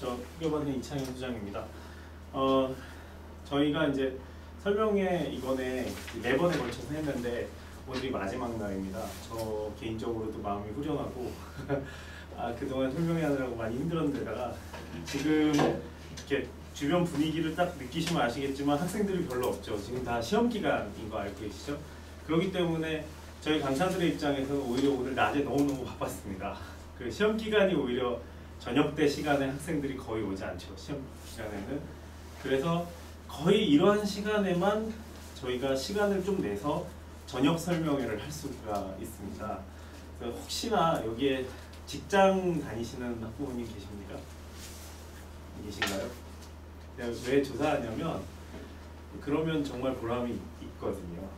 저 후교반의 이창현 소장입니다. 저희가 이제 설명회 이번에 4번에 걸쳐서 했는데 오늘이 마지막 날입니다. 저 개인적으로도 마음이 후련하고 그동안 설명회 하느라고 많이 힘들었는데다가 지금 이렇게 주변 분위기를 딱 느끼시면 아시겠지만 학생들이 별로 없죠. 지금 다 시험 기간인 거 알고 계시죠? 그렇기 때문에 저희 강사들의 입장에서 오히려 오늘 낮에 너무너무 바빴습니다. 그 시험 기간이 오히려 저녁 때 시간에 학생들이 거의 오지 않죠. 시험 기간에는. 그래서 거의 이러한 시간에만 저희가 시간을 좀 내서 저녁 설명회를 할 수가 있습니다. 그래서 혹시나 여기에 직장 다니시는 학부모님 계십니까? 계신가요? 왜 조사하냐면 그러면 정말 보람이 있거든요.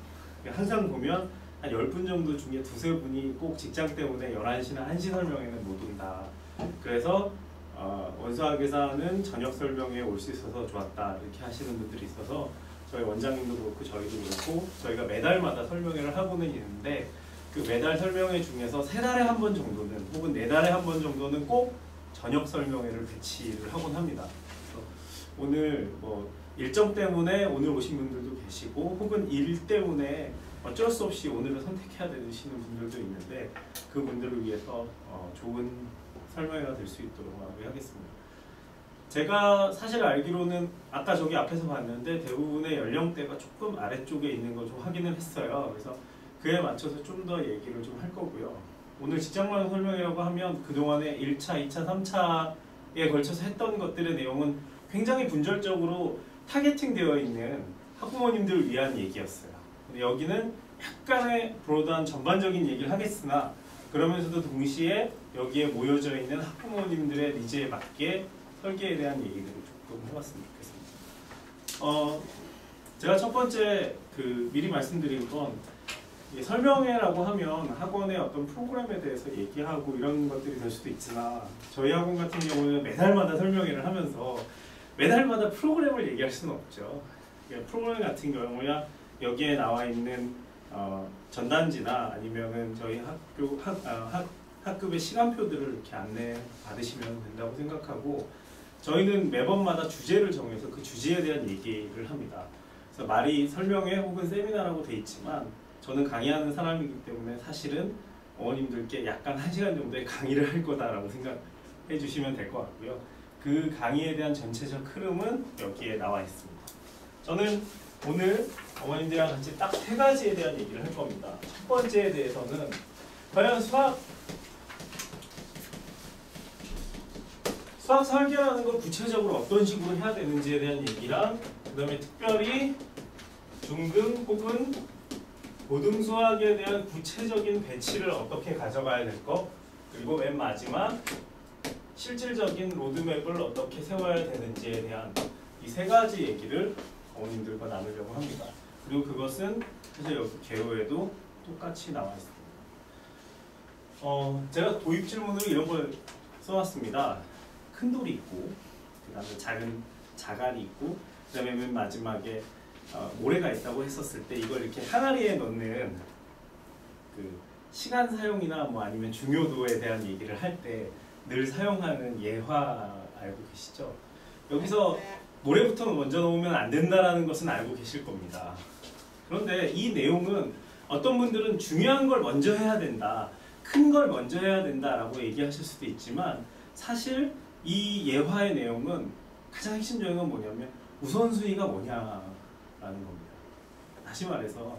항상 보면 한 10분 정도 중에 2~3분이 꼭 직장 때문에 11시나 1시 설명회는 못 온다. 그래서 원수학에서는 저녁 설명회에 올 수 있어서 좋았다 이렇게 하시는 분들이 있어서 저희 원장님도 그렇고 저희도 그렇고 저희가 매달마다 설명회를 하고는 있는데 그 매달 설명회 중에서 3달에 한 번 정도는 혹은 4달에 한 번 정도는 꼭 저녁 설명회를 배치를 하곤 합니다. 그래서 오늘 뭐 일정 때문에 오늘 오신 분들도 계시고 혹은 일 때문에 어쩔 수 없이 오늘을 선택해야 되시는 분들도 있는데 그분들을 위해서 좋은 설명회가 될 수 있도록 하겠습니다. 제가 사실 알기로는 아까 저기 앞에서 봤는데 대부분의 연령대가 조금 아래쪽에 있는 거 좀 확인을 했어요. 그래서 그에 맞춰서 좀 더 얘기를 좀 할 거고요. 오늘 직장마련 설명회라고 하면 그동안에 1차, 2차, 3차에 걸쳐서 했던 것들의 내용은 굉장히 분절적으로 타겟팅 되어 있는 학부모님들을 위한 얘기였어요. 근데 여기는 약간의 브로드한 전반적인 얘기를 하겠으나 그러면서도 동시에 여기에 모여져 있는 학부모님들의 니즈에 맞게 설계에 대한 얘기들을 조금 해봤으면 좋겠습니다. 제가 첫 번째 미리 말씀드린 건 설명회라고 하면 학원의 어떤 프로그램에 대해서 얘기하고 이런 것들이 될 수도 있지만 저희 학원 같은 경우는 매달마다 설명회를 하면서 매달마다 프로그램을 얘기할 수는 없죠. 프로그램 같은 경우야 여기에 나와 있는 전단지나 아니면은 저희 학급의 시간표들을 이렇게 안내 받으시면 된다고 생각하고 저희는 매번마다 주제를 정해서 그 주제에 대한 얘기를 합니다. 그래서 말이 설명회 혹은 세미나라고 돼 있지만 저는 강의하는 사람이기 때문에 사실은 어머님들께 약간 1시간 정도의 강의를 할 거다라고 생각해 주시면 될 것 같고요. 그 강의에 대한 전체적 흐름은 여기에 나와 있습니다. 저는 오늘 어머님들이랑 같이 딱 3가지에 대한 얘기를 할 겁니다. 첫 번째에 대해서는 과연 수학 설계라는 걸 구체적으로 어떤 식으로 해야 되는지에 대한 얘기랑 그 다음에 특별히 중등 혹은 고등 수학에 대한 구체적인 배치를 어떻게 가져가야 될 거 그리고 맨 마지막 실질적인 로드맵을 어떻게 세워야 되는지에 대한 이 3가지 얘기를 어머님들과 나누려고 합니다. 그리고 그것은 사실 여기 개요에도 똑같이 나와 있습니다. 제가 도입 질문으로 이런 걸 써왔습니다. 큰 돌이 있고 그 다음에 작은 자갈이 있고 그 다음에 맨 마지막에 모래가 있다고 했었을 때 이걸 이렇게 항아리에 넣는 그 시간 사용이나 뭐 아니면 중요도에 대한 얘기를 할 때 늘 사용하는 예화 알고 계시죠? 여기서 모래부터 먼저 놓으면 안 된다라는 것은 알고 계실 겁니다. 그런데 이 내용은 어떤 분들은 중요한 걸 먼저 해야 된다, 큰 걸 먼저 해야 된다라고 얘기하실 수도 있지만 사실 이 예화의 내용은 가장 핵심적인 건 뭐냐면 우선순위가 뭐냐라는 겁니다. 다시 말해서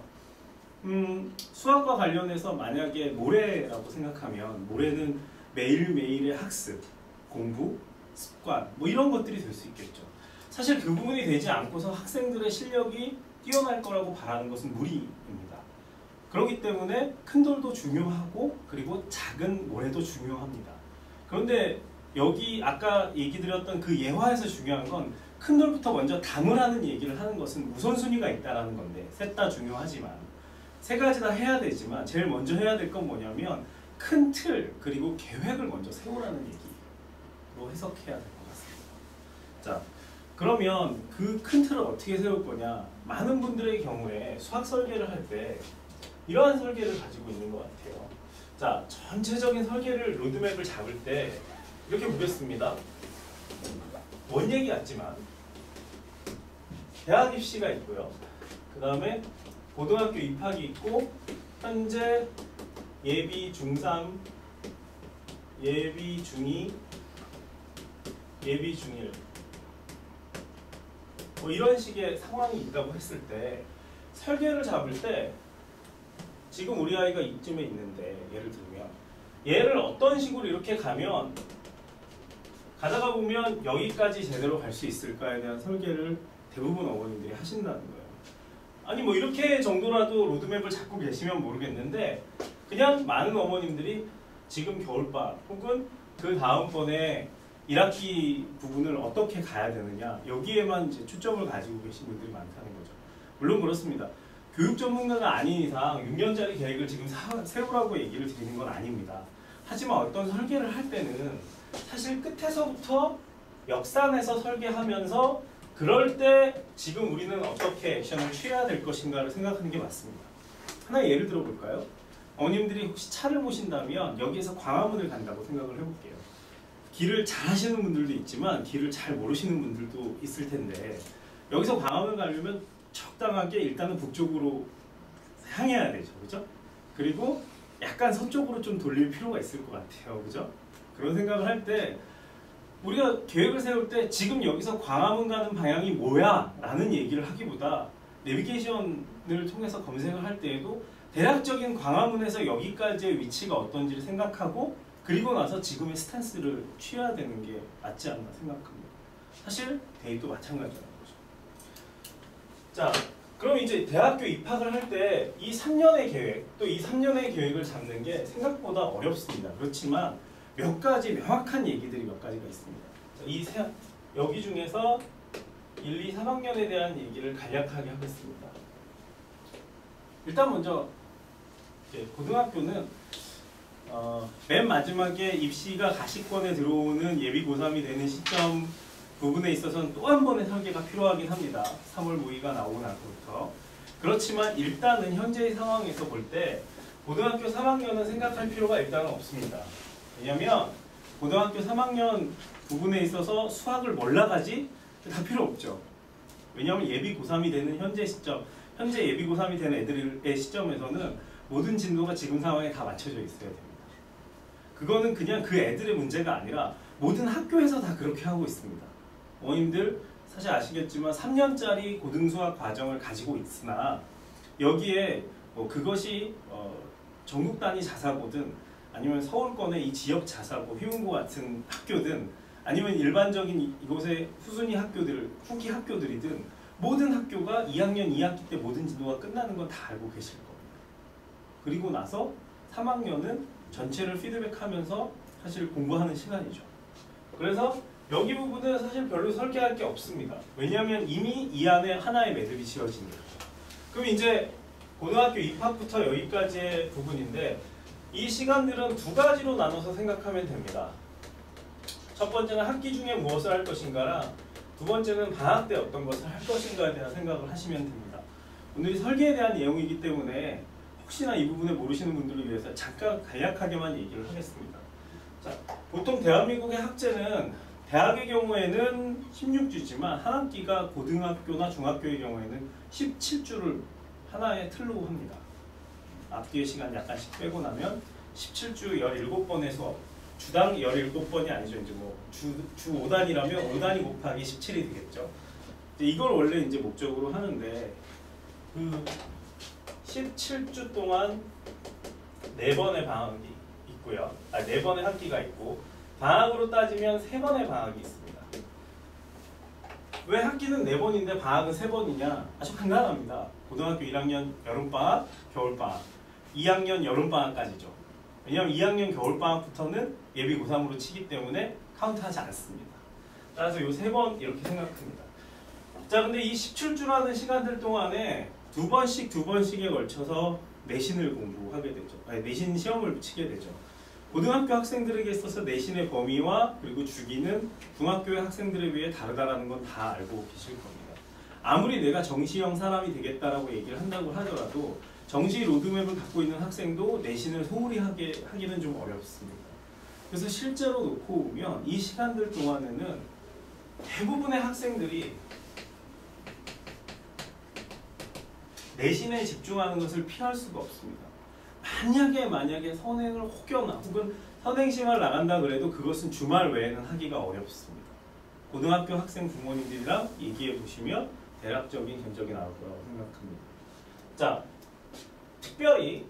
수학과 관련해서 만약에 모래라고 생각하면 모래는 매일매일의 학습, 공부, 습관 뭐 이런 것들이 될 수 있겠죠. 사실 그 부분이 되지 않고서 학생들의 실력이 뛰어날 거라고 바라는 것은 무리입니다. 그렇기 때문에 큰 돌도 중요하고 그리고 작은 모래도 중요합니다. 그런데 여기 아까 얘기 드렸던 그 예화에서 중요한 건 큰 돌부터 먼저 담으라는 얘기를 하는 것은 우선순위가 있다는 건데 셋 다 중요하지만 3가지 다 해야 되지만 제일 먼저 해야 될 건 뭐냐면 큰 틀 그리고 계획을 먼저 세우라는 얘기로 해석해야 될 것 같습니다. 자, 그러면 그 큰 틀을 어떻게 세울 거냐? 많은 분들의 경우에 수학 설계를 할 때 이러한 설계를 가지고 있는 것 같아요. 자, 전체적인 설계를 로드맵을 잡을 때 이렇게 보겠습니다. 먼 얘기 같지만 대학 입시가 있고요. 그 다음에 고등학교 입학이 있고 현재 예비 중3, 예비 중2, 예비 중1 뭐 이런 식의 상황이 있다고 했을 때 설계를 잡을 때 지금 우리 아이가 이쯤에 있는데 예를 들면 얘를 어떤 식으로 이렇게 가면 가다가 보면 여기까지 제대로 갈 수 있을까에 대한 설계를 대부분 어머님들이 하신다는 거예요. 아니 뭐 이렇게 정도라도 로드맵을 잡고 계시면 모르겠는데 그냥 많은 어머님들이 지금 겨울방학 혹은 그 다음번에 1학기 부분을 어떻게 가야 되느냐 여기에만 이제 초점을 가지고 계신 분들이 많다는 거죠. 물론 그렇습니다. 교육 전문가가 아닌 이상 6년짜리 계획을 지금 세우라고 얘기를 드리는 건 아닙니다. 하지만 어떤 설계를 할 때는 사실 끝에서부터 역산해서 설계하면서 그럴 때 지금 우리는 어떻게 액션을 취해야 될 것인가를 생각하는 게 맞습니다. 하나 예를 들어 볼까요? 어머님들이 혹시 차를 모신다면 여기에서 광화문을 간다고 생각을 해볼게요. 길을 잘 하시는 분들도 있지만 길을 잘 모르시는 분들도 있을 텐데 여기서 광화문을 가려면 적당하게 일단은 북쪽으로 향해야 되죠. 그죠? 그리고 약간 서쪽으로 좀 돌릴 필요가 있을 것 같아요. 그죠? 그런 생각을 할 때 우리가 계획을 세울 때 지금 여기서 광화문 가는 방향이 뭐야? 라는 얘기를 하기보다 내비게이션을 통해서 검색을 할 때에도 대략적인 광화문에서 여기까지의 위치가 어떤지를 생각하고 그리고 나서 지금의 스탠스를 취해야 되는 게 맞지 않나 생각합니다. 사실 대입도 마찬가지라는 거죠. 자, 그럼 이제 대학교 입학을 할 때 이 3년의 계획, 또 이 3년의 계획을 잡는 게 생각보다 어렵습니다. 그렇지만 몇 가지 명확한 얘기들이 몇 가지가 있습니다. 여기 중에서 1, 2, 3학년에 대한 얘기를 간략하게 하겠습니다. 일단 먼저 고등학교는 맨 마지막에 입시가 가시권에 들어오는 예비 고3이 되는 시점 부분에 있어서는 또 한 번의 설계가 필요하긴 합니다. 3월 모의가 나오고 나서부터. 그렇지만 일단은 현재의 상황에서 볼 때 고등학교 3학년은 생각할 필요가 일단은 없습니다. 왜냐하면 고등학교 3학년 부분에 있어서 수학을 몰라가지 다 필요 없죠. 왜냐하면 예비 고3이 되는 현재 시점, 현재 예비 고3이 되는 애들의 시점에서는 모든 진도가 지금 상황에 다 맞춰져 있어야 됩니다. 그거는 그냥 그 애들의 문제가 아니라 모든 학교에서 다 그렇게 하고 있습니다. 어머님들 사실 아시겠지만 3년짜리 고등수학 과정을 가지고 있으나 여기에 그것이 전국 단위 자사고든 아니면 서울권의 이 지역 자사고, 휘은고 같은 학교든 아니면 일반적인 이곳의 후순위 학교들, 후기 학교들이든 모든 학교가 2학년 2학기 때 모든 진도가 끝나는 건 다 알고 계실 겁니다. 그리고 나서 3학년은 전체를 피드백하면서 사실 공부하는 시간이죠. 그래서 여기 부분은 사실 별로 설계할 게 없습니다. 왜냐하면 이미 이 안에 하나의 매듭이 지어지니까. 그럼 이제 고등학교 입학부터 여기까지의 부분인데 이 시간들은 두 가지로 나눠서 생각하면 됩니다. 첫 번째는 학기 중에 무엇을 할 것인가랑 두 번째는 방학 때 어떤 것을 할 것인가에 대한 생각을 하시면 됩니다. 오늘이 설계에 대한 내용이기 때문에 혹시나 이 부분을 모르시는 분들을 위해서 잠깐 간략하게만 얘기를 하겠습니다. 자, 보통 대한민국의 학제는 대학의 경우에는 16주지만 한 학기가 고등학교나 중학교의 경우에는 17주를 하나의 틀로 합니다. 앞뒤의 시간 약간씩 빼고 나면 17주 17번의 수업, 주당 17번이 아니죠. 이제 뭐 주 5단이라면 5단위 곱하기 17이 되겠죠. 이걸 원래 이제 목적으로 하는데 그 17주 동안 4번의 방학이 있고요. 4번의 학기가 있고 방학으로 따지면 3번의 방학이 있습니다. 왜 학기는 4번인데 방학은 3번이냐? 아주 간단합니다. 고등학교 1학년 여름방학, 겨울방학, 2학년 여름방학까지죠. 왜냐하면 2학년 겨울방학부터는 예비 고3으로 치기 때문에 카운트하지 않습니다. 따라서 이 3번 이렇게 생각합니다. 자, 근데 이 17주라는 시간들 동안에 두 번씩에 걸쳐서 내신을 공부하게 되죠. 내신 시험을 치게 되죠. 고등학교 학생들에게 있어서 내신의 범위와 그리고 주기는 중학교의 학생들에 비해 다르다는 건 다 알고 계실 겁니다. 아무리 내가 정시형 사람이 되겠다라고 얘기를 한다고 하더라도 정시 로드맵을 갖고 있는 학생도 내신을 소홀히 하기는 좀 어렵습니다. 그래서 실제로 놓고 보면 이 시간들 동안에는 대부분의 학생들이 내신에 집중하는 것을 피할 수가 없습니다. 만약에 선행을 혹여나 혹은 선행심을 나간다 그래도 그것은 주말 외에는 하기가 어렵습니다. 고등학교 학생 부모님들이랑 얘기해 보시면 대략적인 견적이 나올 거라고 생각합니다. 자, 특별히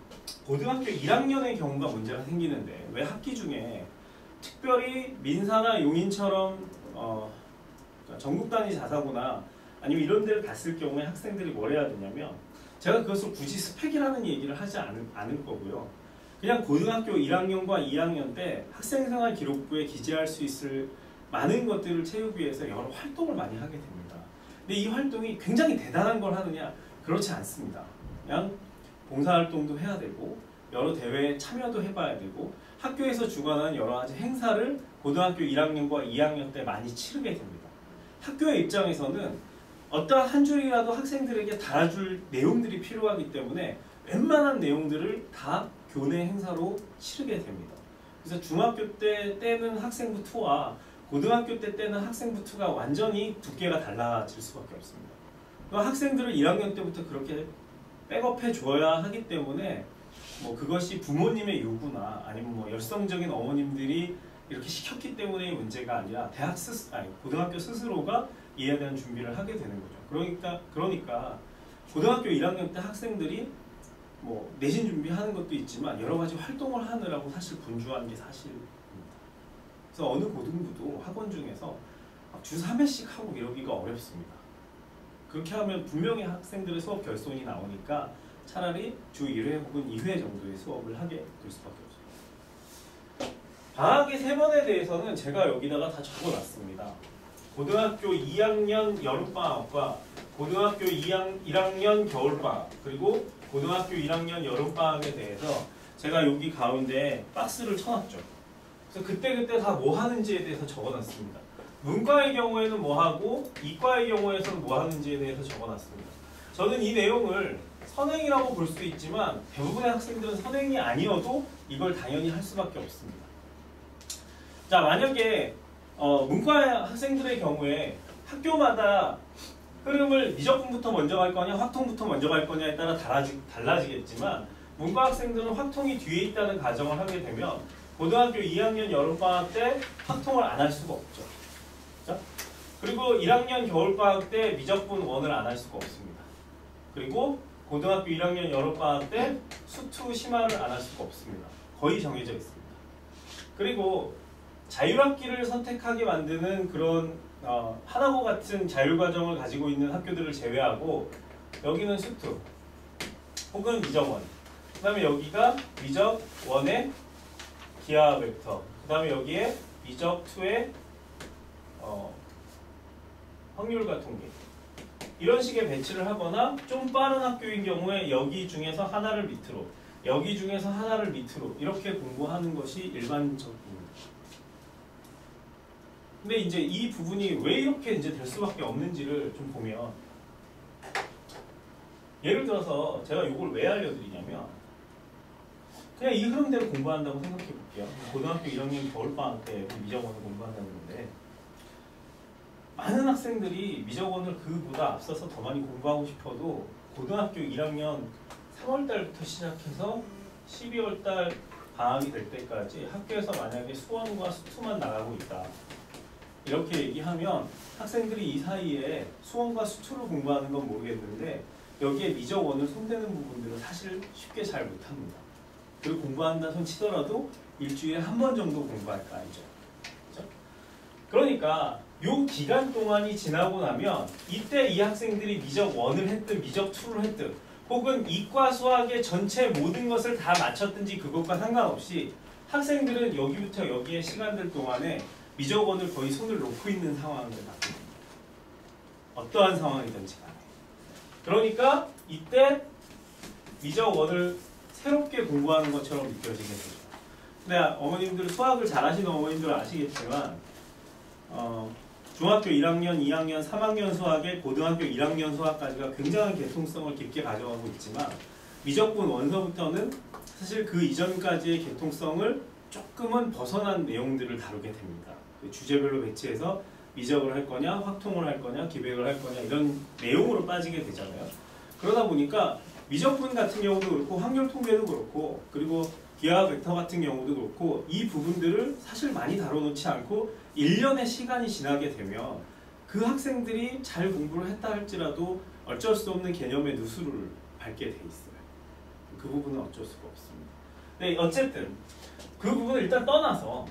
고등학교 1학년의 경우가 문제가 생기는데 왜 학기 중에 특별히 민사나 용인처럼 전국 단위 자사고나 아니면 이런 데를 갔을 경우에 학생들이 뭘 해야 되냐면 제가 그것을 굳이 스펙이라는 얘기를 하지 않을 거고요. 그냥 고등학교 1학년과 2학년 때 학생생활 기록부에 기재할 수 있을 많은 것들을 채우기 위해서 여러 활동을 많이 하게 됩니다. 근데 이 활동이 굉장히 대단한 걸 하느냐? 그렇지 않습니다. 그냥 봉사활동도 해야 되고 여러 대회에 참여도 해봐야 되고 학교에서 주관하는 여러 가지 행사를 고등학교 1학년과 2학년 때 많이 치르게 됩니다. 학교의 입장에서는 어떠한 한 줄이라도 학생들에게 달아줄 내용들이 필요하기 때문에 웬만한 내용들을 다 교내 행사로 치르게 됩니다. 그래서 중학교 때는 학생부 2와 고등학교 때는 학생부 2가 완전히 두께가 달라질 수밖에 없습니다. 학생들을 1학년 때부터 그렇게 백업해 줘야 하기 때문에 뭐 그것이 부모님의 요구나 아니면 뭐 열성적인 어머님들이 이렇게 시켰기 때문의 문제가 아니라 고등학교 스스로가 이에 대한 준비를 하게 되는 거죠. 그러니까 고등학교 1학년 때 학생들이 뭐 내신 준비하는 것도 있지만 여러 가지 활동을 하느라고 사실 분주한 게 사실입니다. 그래서 어느 고등부도 학원 중에서 주 3회씩 하고 이러기가 어렵습니다. 그렇게 하면 분명히 학생들의 수업 결손이 나오니까 차라리 주 1회 혹은 2회 정도의 수업을 하게 될 수밖에 없습니다. 방학의 3번에 대해서는 제가 여기다가 다 적어놨습니다. 고등학교 2학년 여름방학과 고등학교 1학년 겨울방학 그리고 고등학교 1학년 여름방학에 대해서 제가 여기 가운데 박스를 쳐놨죠. 그래서 그때 다 뭐 하는지에 대해서 적어놨습니다. 문과의 경우에는 뭐 하고 이과의 경우에서는 뭐 하는지에 대해서 적어놨습니다. 저는 이 내용을 선행이라고 볼 수 있지만 대부분의 학생들은 선행이 아니어도 이걸 당연히 할 수밖에 없습니다. 자, 만약에 문과 학생들의 경우에 학교마다 흐름을 미적분부터 먼저 갈 거냐 확통부터 먼저 갈 거냐에 따라 달라지겠지만 문과 학생들은 확통이 뒤에 있다는 가정을 하게 되면 고등학교 2학년 여름방학 때 확통을 안 할 수가 없죠. 자? 그리고 1학년 겨울방학 때 미적분 1을 안 할 수가 없습니다. 그리고 고등학교 1학년 여름방학 때 수투 심화를 안 할 수가 없습니다. 거의 정해져 있습니다. 그리고 자율학기를 선택하게 만드는 그런 하나고 같은 자율과정을 가지고 있는 학교들을 제외하고 여기는 수투 혹은 미적 1, 그 다음에 여기가 미적 1의 기하 벡터, 그 다음에 여기에 미적 2의 확률과 통계 이런 식의 배치를 하거나 좀 빠른 학교인 경우에 여기 중에서 하나를 밑으로 여기 중에서 하나를 밑으로 이렇게 공부하는 것이 일반적입니다. 근데 이제 이 부분이 왜 이렇게 이제 될 수밖에 없는지를 좀 보면 예를 들어서 제가 이걸 왜 알려드리냐면 그냥 이 흐름대로 공부한다고 생각해 볼게요. 고등학교 1학년 겨울방학 때 미적원을 공부한다는 건데 많은 학생들이 미적원을 그보다 앞서서 더 많이 공부하고 싶어도 고등학교 1학년 3월달부터 시작해서 12월달 방학이 될 때까지 학교에서 만약에 수원과 수투만 나가고 있다. 이렇게 얘기하면 학생들이 이 사이에 수원과 수투를 공부하는 건 모르겠는데 여기에 미적 1을 손대는 부분들은 사실 쉽게 잘 못합니다. 그리고 공부한다 손 치더라도 일주일에 한 번 정도 공부할 거 아니죠. 그렇죠? 그러니까 요 기간 동안이 지나고 나면 이때 이 학생들이 미적 1을 했든 미적 2를 했든 혹은 이과 수학의 전체 모든 것을 다 마쳤든지 그것과 상관없이 학생들은 여기부터 여기의 시간들 동안에 미적 1을 거의 손을 놓고 있는 상황을 갖고 있습니다. 어떠한 상황이든지 간에. 그러니까 이때 미적 1을 새롭게 공부하는 것처럼 느껴지게 되죠. 근데 어머님들 수학을 잘하시는 어머님들은 아시겠지만 중학교 1학년, 2학년, 3학년 수학에 고등학교 1학년 수학까지가 굉장한 개통성을 깊게 가져가고 있지만 미적분 원서부터는 사실 그 이전까지의 개통성을 조금은 벗어난 내용들을 다루게 됩니다. 주제별로 배치해서 미적을 할 거냐, 확통을 할 거냐, 기백을 할 거냐 이런 내용으로 빠지게 되잖아요. 그러다 보니까 미적분 같은 경우도 그렇고 확률 통계도 그렇고 그리고 기하 벡터 같은 경우도 그렇고 이 부분들을 사실 많이 다뤄놓지 않고 1년의 시간이 지나게 되면 그 학생들이 잘 공부를 했다 할지라도 어쩔 수 없는 개념의 누수를 밟게 돼 있어요. 그 부분은 어쩔 수가 없습니다. 네, 어쨌든 그 부분을 일단 떠나서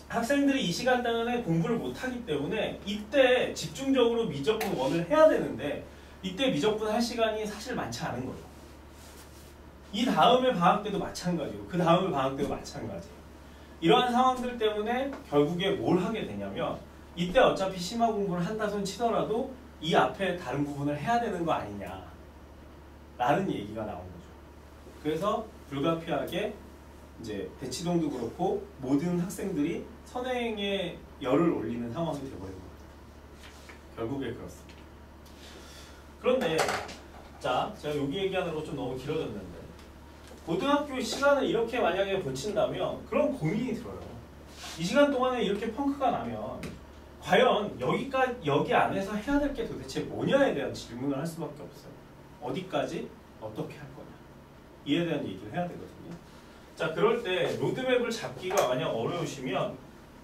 학생들이 이 시간 동안에 공부를 못하기 때문에 이때 집중적으로 미적분 1을 해야 되는데 이때 미적분 할 시간이 사실 많지 않은 거죠. 이 다음에 방학 때도 마찬가지고 그 다음에 방학 때도 마찬가지예요. 이러한 상황들 때문에 결국에 뭘 하게 되냐면 이때 어차피 심화 공부를 한다 손 치더라도 이 앞에 다른 부분을 해야 되는 거 아니냐 라는 얘기가 나온 거죠. 그래서 불가피하게 이제 대치동도 그렇고 모든 학생들이 선행에 열을 올리는 상황이 되어버린 겁니다. 결국에 그렇습니다. 그런데 자, 제가 여기 얘기하는 거 좀 너무 길어졌는데 고등학교 시간을 이렇게 만약에 붙인다면 그런 고민이 들어요. 이 시간 동안에 이렇게 펑크가 나면 과연 여기 안에서 해야 될 게 도대체 뭐냐에 대한 질문을 할 수밖에 없어요. 어디까지 어떻게 할 거냐 이에 대한 얘기를 해야 되거든요. 자, 그럴 때 로드맵을 잡기가 만약 어려우시면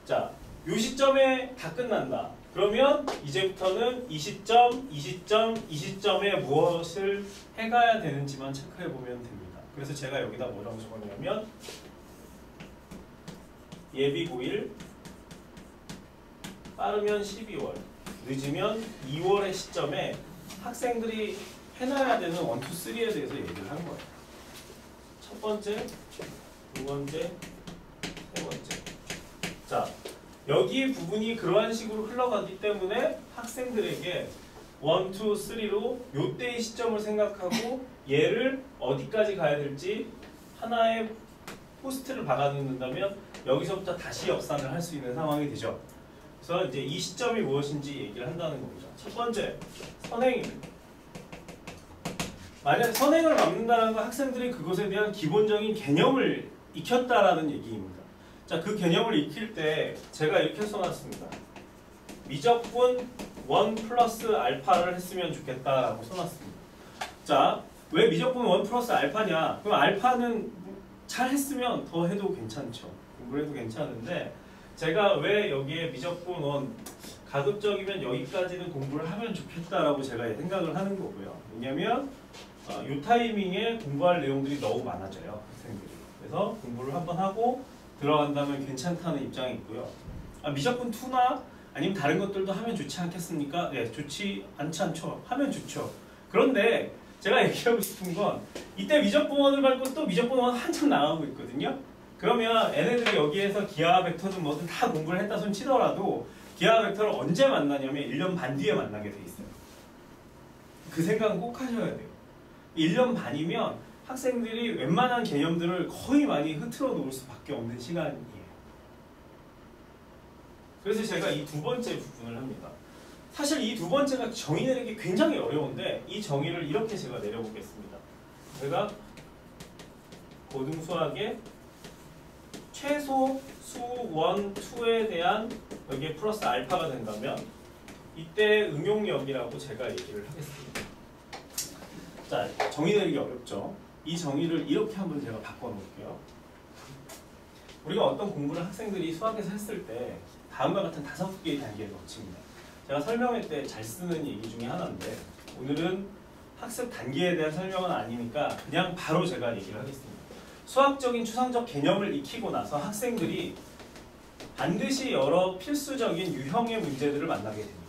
자, 요 시점에 다 끝난다. 그러면 이제부터는 이 시점, 이 시점, 이 시점에 무엇을 해가야 되는지만 체크해 보면 됩니다. 그래서 제가 여기다 뭐라고 적었냐면 예비 고일 빠르면 12월 늦으면 2월의 시점에 학생들이 해놔야 되는 1, 2, 3에 대해서 얘기를 한 거예요. 첫 번째, 두 번째, 세 번째. 자, 여기 부분이 그러한 식으로 흘러가기 때문에 학생들에게 1, 2, 3로 요때의 시점을 생각하고 얘를 어디까지 가야 될지 하나의 포스트를 박아놓는다면 여기서부터 다시 역산을 할 수 있는 상황이 되죠. 그래서 이제 이 시점이 무엇인지 얘기를 한다는 겁니다. 첫 번째, 선행입니다. 만약 선행을 막는다는 건 학생들이 그것에 대한 기본적인 개념을 익혔다라는 얘기입니다. 자, 그 개념을 익힐 때 제가 이렇게 써놨습니다. 미적분 1 플러스 알파를 했으면 좋겠다라고 써놨습니다. 자, 왜 미적분 1 플러스 알파냐? 그럼 알파는 잘 했으면 더 해도 괜찮죠. 공부를 해도 괜찮은데 제가 왜 여기에 미적분 1 가급적이면 여기까지는 공부를 하면 좋겠다라고 제가 생각을 하는 거고요. 왜냐면 이 타이밍에 공부할 내용들이 너무 많아져요. 학생들이. 그래서 공부를 한번 하고 들어간다면 괜찮다는 입장이 있고요. 미적분 2나 아니면 다른 것들도 하면 좋지 않겠습니까? 네, 좋지 않죠. 하면 좋죠. 그런데 제가 얘기하고 싶은 건 이때 미적분 1을 밟고 또 미적분 1 한참 나가고 있거든요. 그러면 얘네들이 여기에서 기하 벡터든 뭐든 다 공부를 했다 손 치더라도 기하 벡터를 언제 만나냐면 1년 반 뒤에 만나게 돼 있어요. 그 생각은 꼭 하셔야 돼요. 1년 반이면 학생들이 웬만한 개념들을 거의 많이 흐트러 놓을 수밖에 없는 시간이에요. 그래서 제가 이 두 번째 부분을 합니다. 사실 이 두 번째가 정의 내리기 굉장히 어려운데 이 정의를 이렇게 제가 내려보겠습니다. 제가 고등수학의 최소 수 1, 2에 대한 여기에 플러스 알파가 된다면 이때 응용력이라고 제가 얘기를 하겠습니다. 자, 정의 내리기 어렵죠. 이 정의를 이렇게 한번 제가 바꿔놓을게요. 우리가 어떤 공부를 학생들이 수학에서 했을 때 다음과 같은 5개의 단계를 거칩니다. 제가 설명회 때 잘 쓰는 얘기 중에 하나인데 오늘은 학습 단계에 대한 설명은 아니니까 그냥 바로 제가 얘기를 하겠습니다. 수학적인 추상적 개념을 익히고 나서 학생들이 반드시 여러 필수적인 유형의 문제들을 만나게 됩니다.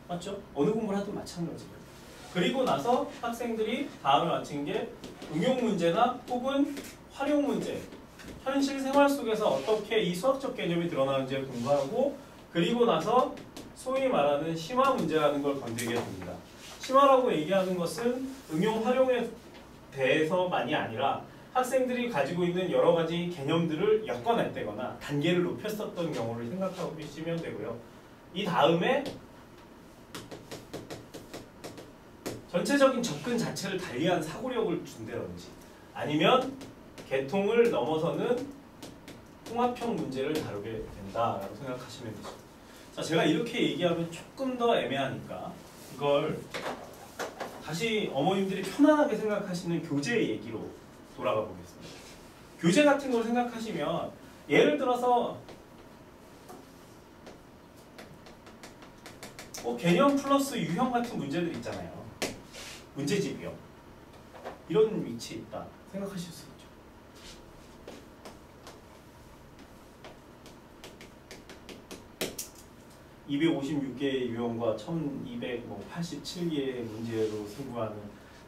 맞죠? 어느 공부를 하든 마찬가지예요. 그리고 나서 학생들이 다음에 마친 게 응용 문제나 혹은 활용 문제, 현실 생활 속에서 어떻게 이 수학적 개념이 드러나는지를 공부하고 그리고 나서 소위 말하는 심화 문제라는 걸 건드리게 됩니다. 심화라고 얘기하는 것은 응용 활용에 대해서만이 아니라 학생들이 가지고 있는 여러 가지 개념들을 엮어냈다거나 단계를 높였었던 경우를 생각하고 계시면 되고요. 이 다음에 전체적인 접근 자체를 달리한 사고력을 준다든지 아니면 계통을 넘어서는 통합형 문제를 다루게 된다라고 생각하시면 되죠. 자, 제가 이렇게 얘기하면 조금 더 애매하니까 이걸 다시 어머님들이 편안하게 생각하시는 교재 얘기로 돌아가 보겠습니다. 교재 같은 걸 생각하시면 예를 들어서 개념 플러스 유형 같은 문제들 있잖아요. 문제집이요. 이런 위치에 있다 생각하실 수 있죠. 256개의 유형과 1287개의 문제로 승부하는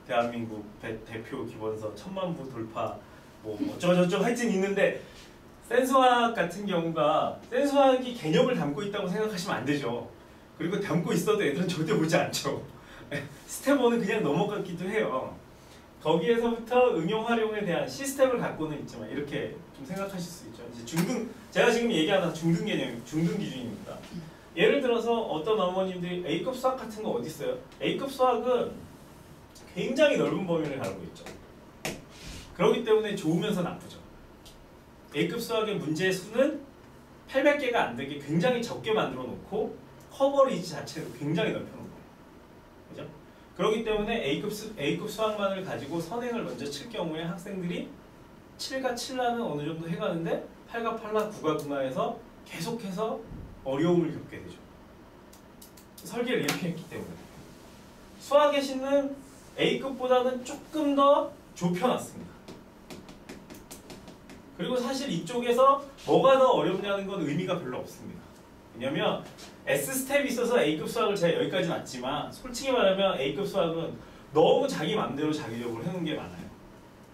대한민국 대표 기본서 1000만 부 돌파 어쩌고저쩌고 하여튼 있는데 센수학 같은 경우가 센수학이 개념을 담고 있다고 생각하시면 안 되죠. 그리고 담고 있어도 애들은 절대 보지 않죠. 스텝 1은 그냥 넘어갔기도 해요. 거기에서부터 응용 활용에 대한 시스템을 갖고는 있지만 이렇게 좀 생각하실 수 있죠. 이제 제가 지금 얘기하는 중등 개념, 중등 기준입니다. 예를 들어서 어떤 어머님들이 A급 수학 같은 거 어디 있어요? A급 수학은 굉장히 넓은 범위를 가지고 있죠. 그렇기 때문에 좋으면서 나쁘죠. A급 수학의 문제 수는 800개가 안 되게 굉장히 적게 만들어 놓고 커버리지 자체를 굉장히 넓혀 놓은 거예요. 그죠? 그렇기 때문에 A급 수학만을 가지고 선행을 먼저 칠 경우에 학생들이 7과 7라는 어느 정도 해가는데 8과 8라 9과 9나에서 계속해서 어려움을 겪게 되죠. 설계를 이렇게 했기 때문에. 수학의 신은 A급보다는 조금 더 좁혀놨습니다. 그리고 사실 이쪽에서 뭐가 더 어렵냐는 건 의미가 별로 없습니다. 왜냐면 S스텝이 있어서 A급 수학을 제가 여기까지 놨지만 솔직히 말하면 A급 수학은 너무 자기 맘대로 자기적으로 해놓은 게 많아요.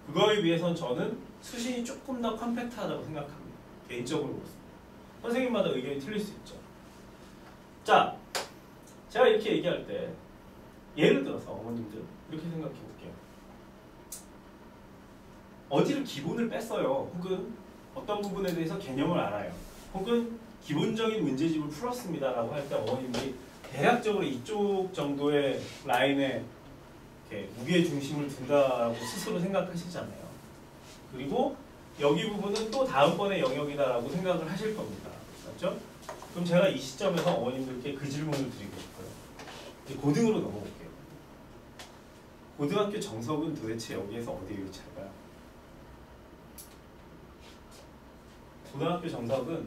그거에 비해서는 저는 수신이 조금 더 컴팩트하다고 생각합니다. 개인적으로 그렇습니다. 선생님마다 의견이 틀릴 수 있죠. 자, 제가 이렇게 얘기할 때 예를 들어서 어머님들 이렇게 생각해 볼게요. 어디를 기본을 뺐어요. 혹은 어떤 부분에 대해서 개념을 알아요. 혹은 기본적인 문제집을 풀었습니다 라고 할 때 어머님들이 대략적으로 이쪽 정도의 라인에 이렇게 무게 중심을 둔다라고 스스로 생각하시잖아요. 그리고 여기 부분은 또 다음번의 영역이다라고 생각을 하실 겁니다. 맞죠? 그럼 제가 이 시점에서 어머님들께 그 질문을 드리고 싶어요. 이제 고등으로 넘어볼게요. 고등학교 정석은 도대체 여기에서 어디에 위치할까요? 고등학교 정석은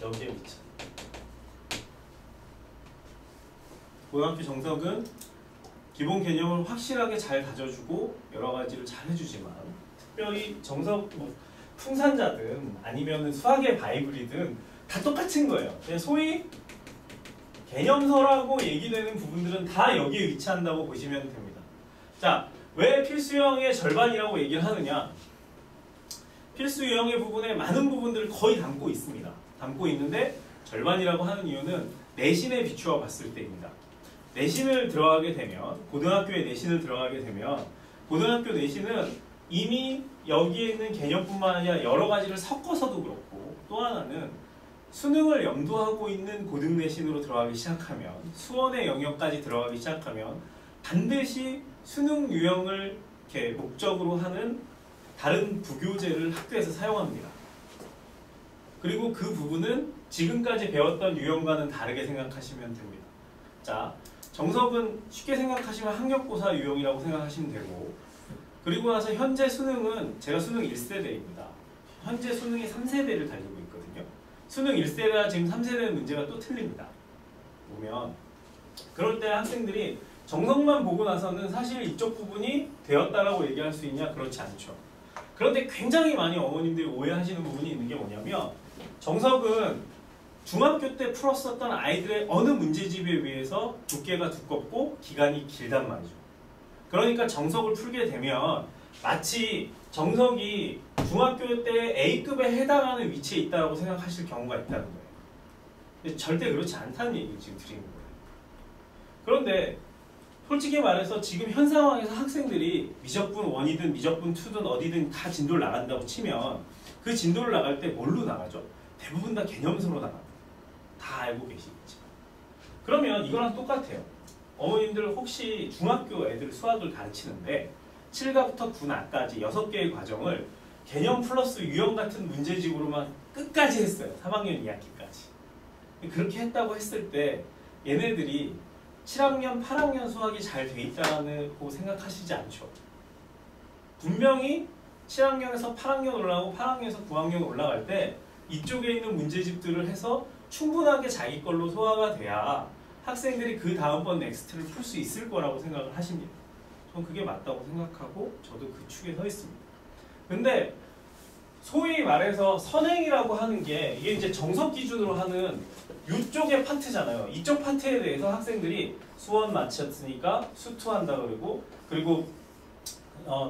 여기에 위치. 고등학교 정석은 기본 개념을 확실하게 잘 다져주고 여러 가지를 잘 해주지만 특별히 정석 풍산자든 아니면 수학의 바이블이든 다 똑같은 거예요. 소위 개념서라고 얘기되는 부분들은 다 여기에 위치한다고 보시면 됩니다. 자, 왜 필수 유형의 절반이라고 얘기를 하느냐? 필수 유형의 부분에 많은 부분들을 거의 담고 있습니다. 담고 있는데 절반이라고 하는 이유는 내신에 비추어 봤을 때입니다. 내신을 들어가게 되면 고등학교에 내신을 들어가게 되면 고등학교 내신은 이미 여기에 있는 개념뿐만 아니라 여러 가지를 섞어서도 그렇고 또 하나는 수능을 염두하고 있는 고등 내신으로 들어가기 시작하면 수원의 영역까지 들어가기 시작하면 반드시 수능 유형을 이렇게 목적으로 하는 다른 부교재를 학교에서 사용합니다. 그리고 그 부분은 지금까지 배웠던 유형과는 다르게 생각하시면 됩니다. 자, 정석은 쉽게 생각하시면 학력고사 유형이라고 생각하시면 되고 그리고 나서 현재 수능은 제가 수능 1세대입니다. 현재 수능이 3세대를 달리고 있거든요. 수능 1세대와 지금 3세대 문제가 또 틀립니다. 보면 그럴 때 학생들이 정석만 보고 나서는 사실 이쪽 부분이 되었다라고 얘기할 수 있냐? 그렇지 않죠. 그런데 굉장히 많이 어머님들이 오해하시는 부분이 있는 게 뭐냐면 정석은 중학교 때 풀었었던 아이들의 어느 문제집에 비해서 두께가 두껍고 기간이 길단 말이죠. 그러니까 정석을 풀게 되면 마치 정석이 중학교 때 A급에 해당하는 위치에 있다고 생각하실 경우가 있다는 거예요. 근데 절대 그렇지 않다는 얘기를 지금 드리는 거예요. 그런데 솔직히 말해서 지금 현 상황에서 학생들이 미적분 1이든 미적분 2든 어디든 다 진도를 나간다고 치면 그 진도를 나갈 때 뭘로 나가죠? 대부분 다 개념서로 나갑니다. 다 알고 계시겠지만. 그러면 이거랑 똑같아요. 어머님들 혹시 중학교 애들 수학을 가르치는데 7가부터 9나까지 6개의 과정을 개념 플러스 유형 같은 문제집으로만 끝까지 했어요. 3학년 2학기까지. 그렇게 했다고 했을 때 얘네들이 7학년, 8학년 수학이 잘 돼 있다고 생각하시지 않죠. 분명히 7학년에서 8학년 올라가고 8학년에서 9학년 올라갈 때 이쪽에 있는 문제집들을 해서 충분하게 자기 걸로 소화가 돼야 학생들이 그 다음번 넥스트를 풀 수 있을 거라고 생각을 하십니다. 저는 그게 맞다고 생각하고 저도 그 축에 서 있습니다. 근데 소위 말해서 선행이라고 하는 게 이게 이제 정석 기준으로 하는 이쪽의 파트잖아요. 이쪽 파트에 대해서 학생들이 수원 마쳤으니까 수투한다 그리고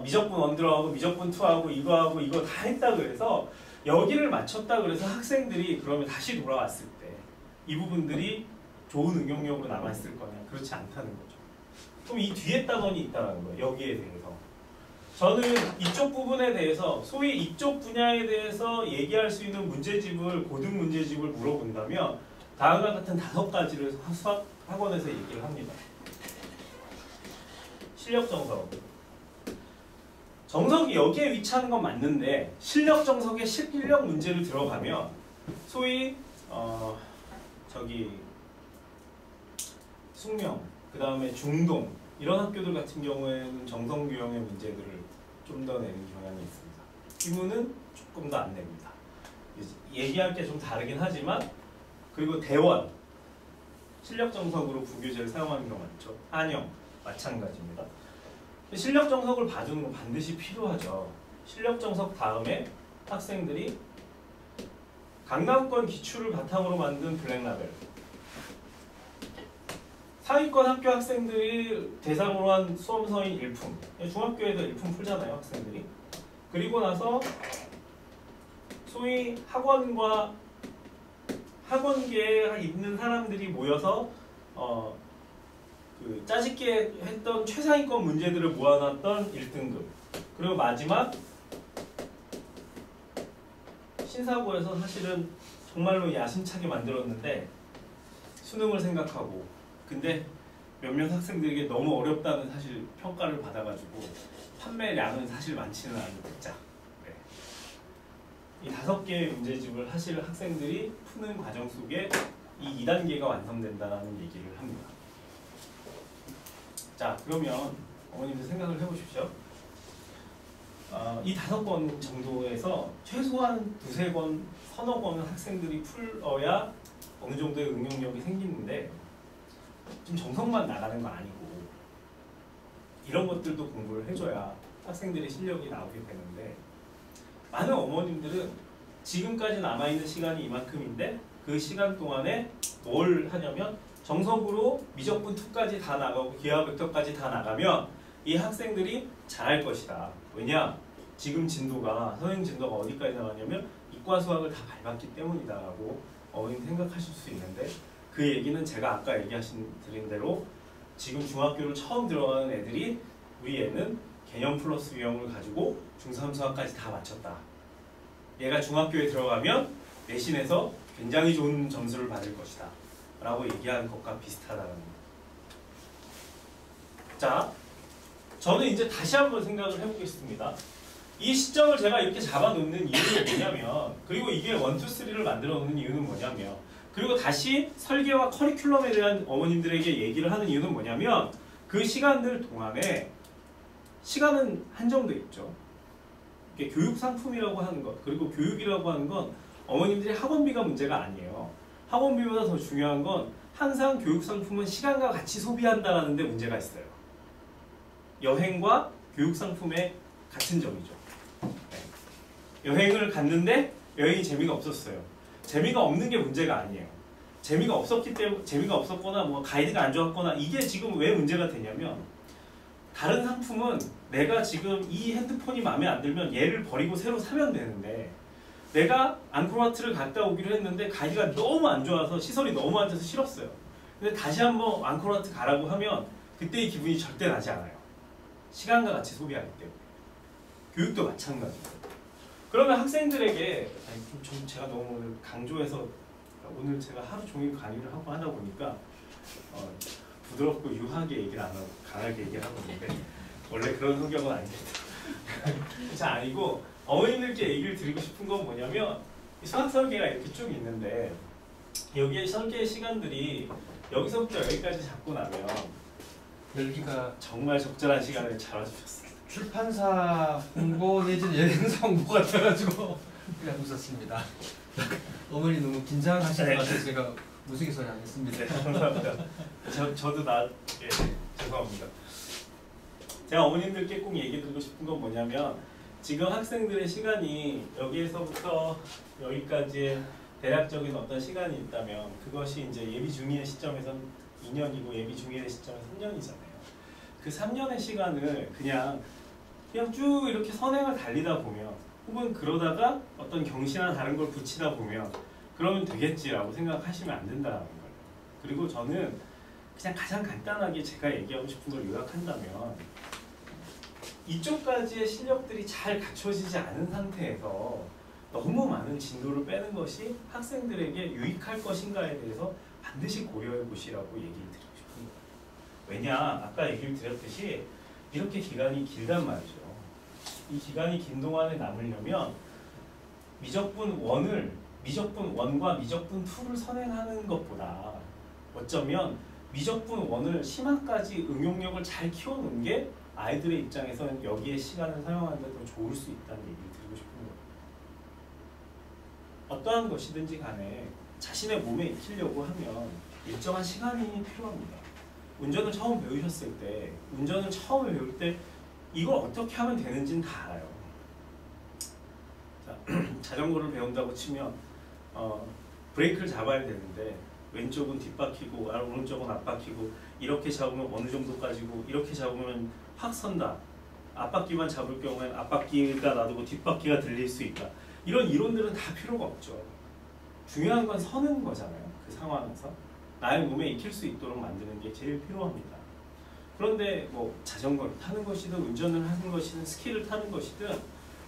미적분 1 들어가고 미적분 2 하고 이거 다 했다 그래서 여기를 맞췄다 그래서 학생들이 그러면 다시 돌아왔을 때 이 부분들이 좋은 응용력으로 남아있을 거냐? 그렇지 않다는 거죠. 그럼 이 뒤에 따번이 있다는 거예요. 여기에 대해서. 저는 이쪽 부분에 대해서 소위 이쪽 분야에 대해서 얘기할 수 있는 문제집을 고등 문제집을 물어본다면 다음과 같은 5가지를 수학 학원에서 얘기를 합니다. 실력 정석. 정석이 여기에 위치하는 건 맞는데 실력 정석에 실력 문제를 들어가면 소위 숙명, 그 다음에 중동 이런 학교들 같은 경우에는 정석 유형의 문제들을 좀 더 내는 경향이 있습니다. 기문은 조금 더 안 냅니다. 얘기할 게 좀 다르긴 하지만 그리고 대원 실력 정석으로 부교재를 사용하는 경우가 많죠. 한영 마찬가지입니다. 실력 정석을 봐주는 건 반드시 필요하죠. 실력 정석 다음에 학생들이 강남권 기출을 바탕으로 만든 블랙라벨, 상위권 학교 학생들이 대상으로 한 수험서인 일품, 중학교에도 일품 풀잖아요 학생들이. 그리고 나서 소위 학원계에 있는 사람들이 모여서 그 짜집게 했던 최상위권 문제들을 모아놨던 1등급. 그리고 마지막 신사고에서 사실은 정말로 야심차게 만들었는데 수능을 생각하고 근데 몇몇 학생들에게 너무 어렵다는 사실 평가를 받아가지고 판매량은 사실 많지는 않은 특자. 네. 이 5개의 문제집을 사실 학생들이 푸는 과정 속에 이 2단계가 완성된다는 얘기를 합니다. 자, 그러면 어머님들 생각을 해보십시오. 이 5권 정도에서 최소한 2~3권, 서너 권은 학생들이 풀어야 어느 정도의 응용력이 생기는데 좀 정석만 나가는 거 아니고 이런 것들도 공부를 해줘야 학생들의 실력이 나오게 되는데 많은 어머님들은 지금까지 남아있는 시간이 이만큼인데 그 시간 동안에 뭘 하냐면 정석으로 미적분 2까지 다 나가고 기하 벡터까지 다 나가면 이 학생들이 잘할 것이다. 왜냐? 지금 진도가 선생님 진도가 어디까지 나왔냐면 이과 수학을 다 밟았기 때문이다 라고 어머님 생각하실 수 있는데 그 얘기는 제가 아까 드린 대로 지금 중학교를 처음 들어가는 애들이 우리 애는 개념 플러스 유형을 가지고 중3 수학까지 다 마쳤다. 얘가 중학교에 들어가면 내신에서 굉장히 좋은 점수를 받을 것이다 라고 얘기하는 것과 비슷하다는 겁니다. 자, 저는 이제 다시 한번 생각을 해보겠습니다. 이 시점을 제가 이렇게 잡아놓는 이유는 뭐냐면 그리고 이게 1, 2, 3를 만들어 놓는 이유는 뭐냐면 그리고 다시 설계와 커리큘럼에 대한 어머님들에게 얘기를 하는 이유는 뭐냐면 그 시간들 동안에 시간은 한정돼 있죠. 이게 교육 상품이라고 하는 것 그리고 교육이라고 하는 건 어머님들이 학원비가 문제가 아니에요. 학원비보다 더 중요한 건 항상 교육 상품은 시간과 같이 소비한다는 데 문제가 있어요. 여행과 교육 상품의 같은 점이죠. 네. 여행을 갔는데 여행이 재미가 없었어요. 재미가 없는 게 문제가 아니에요. 재미가 없었기 때문에 재미가 없었거나 뭐 가이드가 안 좋았거나 이게 지금 왜 문제가 되냐면 다른 상품은 내가 지금 이 핸드폰이 마음에 안 들면 얘를 버리고 새로 사면 되는데 내가 앙코르와트를 갔다 오기로 했는데 가이드가 너무 안 좋아서 시설이 너무 안 좋아서 싫었어요. 근데 다시 한번 앙코르와트 가라고 하면 그때의 기분이 절대 나지 않아요. 시간과 같이 소비하기 때문에. 교육도 마찬가지고. 그러면 학생들에게 좀 제가 너무 오늘 강조해서 오늘 제가 하루 종일 강의를 하고 하다 보니까 부드럽고 유하게 얘기를 안 하고 강하게 얘기를 하고 있는데 원래 그런 성격은 아닙니다. 자, 아니고 어머님들께 얘기를 드리고 싶은 건 뭐냐면 수학 설계가 이렇게 쭉 있는데 여기에 설계의 시간들이 여기서부터 여기까지 잡고 나면 열기가 정말 적절한 시간을 잡아주셨습니다. 출판사 홍보 내지는 여행사 홍보 같아가지고 그냥 웃었습니다. 어머니 너무 긴장하시는 것 같아서 제가 무색해서 안 했습니다. 네, 감사합니다. 저도 예, 죄송합니다. 제가 어머님들께 꼭 얘기 드리고 싶은 건 뭐냐면 지금 학생들의 시간이 여기에서부터 여기까지의 대략적인 어떤 시간이 있다면 그것이 이제 예비 중위의 시점에선 2년이고 예비 중위의 시점은 3년이잖아요. 그 3년의 시간을 그냥 쭉 이렇게 선행을 달리다 보면 혹은 그러다가 어떤 경시나 다른 걸 붙이다 보면 그러면 되겠지라고 생각하시면 안 된다는 거예요. 그리고 저는 그냥 가장 간단하게 제가 얘기하고 싶은 걸 요약한다면 이쪽까지의 실력들이 잘 갖춰지지 않은 상태에서 너무 많은 진도를 빼는 것이 학생들에게 유익할 것인가에 대해서 반드시 고려해 보시라고 얘기를 드리고 싶습니다. 왜냐, 아까 얘기를 드렸듯이 이렇게 기간이 길단 말이죠. 이 기간이 긴 동안에 남으려면 미적분 1과 미적분 2를 선행하는 것보다 어쩌면 미적분 1을 심화까지 응용력을 잘 키워놓은 게 아이들의 입장에서는 여기에 시간을 사용하는 데 더 좋을 수 있다는 얘기를 드리고 싶은 거예요. 어떠한 것이든지 간에 자신의 몸에 익히려고 하면 일정한 시간이 필요합니다. 운전을 처음 배우셨을 때, 운전을 처음 배울 때 이걸 어떻게 하면 되는지는 다 알아요. 자, 자전거를 배운다고 치면 브레이크를 잡아야 되는데 왼쪽은 뒷바퀴고 오른쪽은 앞바퀴고 이렇게 잡으면 어느 정도까지고 이렇게 잡으면 확 선다. 앞바퀴만 잡을 경우에는 앞바퀴가 놔두고 뒷바퀴가 들릴 수 있다. 이런 이론들은 다 필요가 없죠. 중요한 건 서는 거잖아요. 그 상황에서 나의 몸에 익힐 수 있도록 만드는 게 제일 필요합니다. 그런데 뭐 자전거를 타는 것이든 운전을 하는 것이든 스키를 타는 것이든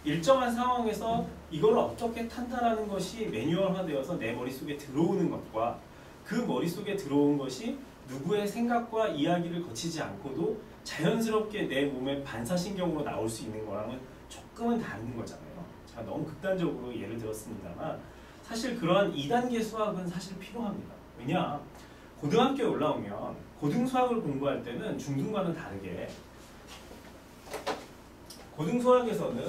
일정한 상황에서 이걸 어떻게 탄다라는 것이 매뉴얼화되어서 내 머릿속에 들어오는 것과 그 머릿속에 들어온 것이 누구의 생각과 이야기를 거치지 않고도 자연스럽게 내 몸의 반사신경으로 나올 수 있는 거랑은 조금은 다른 거잖아요. 제가 너무 극단적으로 예를 들었습니다만 사실 그러한 2단계 수학은 사실 필요합니다. 왜냐? 고등학교에 올라오면 고등수학을 공부할 때는 중등과는 다르게 고등수학에서는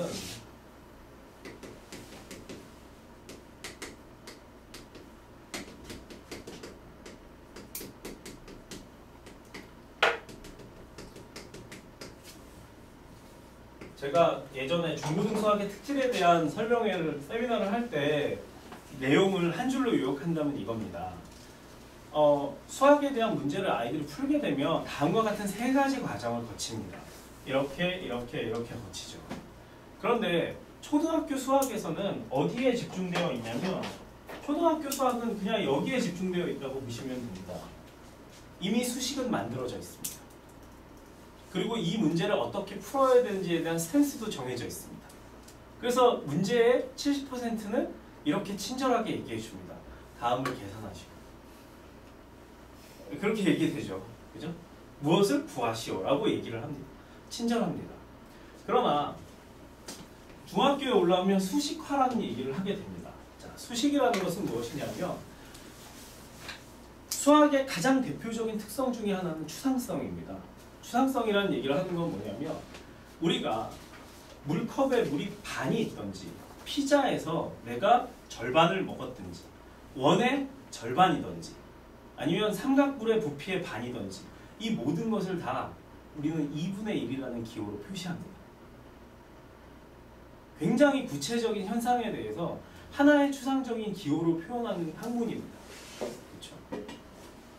제가 예전에 중고등수학의 특질에 대한 세미나를 할 때 내용을 한 줄로 요약한다면 이겁니다. 수학에 대한 문제를 아이들이 풀게 되면 다음과 같은 3가지 과정을 거칩니다. 이렇게 거치죠. 그런데 초등학교 수학에서는 어디에 집중되어 있냐면 초등학교 수학은 그냥 여기에 집중되어 있다고 보시면 됩니다. 이미 수식은 만들어져 있습니다. 그리고 이 문제를 어떻게 풀어야 되는지에 대한 스탠스도 정해져 있습니다. 그래서 문제의 70%는 이렇게 친절하게 얘기해 줍니다. 다음을 계산하시고. 그렇게 얘기되죠. 그죠? 무엇을 구하시오 라고 얘기를 합니다. 친절합니다. 그러나 중학교에 올라오면 수식화라는 얘기를 하게 됩니다. 자, 수식이라는 것은 무엇이냐면 수학의 가장 대표적인 특성 중에 하나는 추상성입니다. 추상성이라는 얘기를 하는 건 뭐냐면 우리가 물컵에 물이 반이 있던지 피자에서 내가 절반을 먹었든지 원의 절반이던지 아니면 삼각불의 부피의 반이던지 이 모든 것을 다 우리는 2분의 1이라는 기호로 표시합니다. 굉장히 구체적인 현상에 대해서 하나의 추상적인 기호로 표현하는 학문입니다. 그렇죠?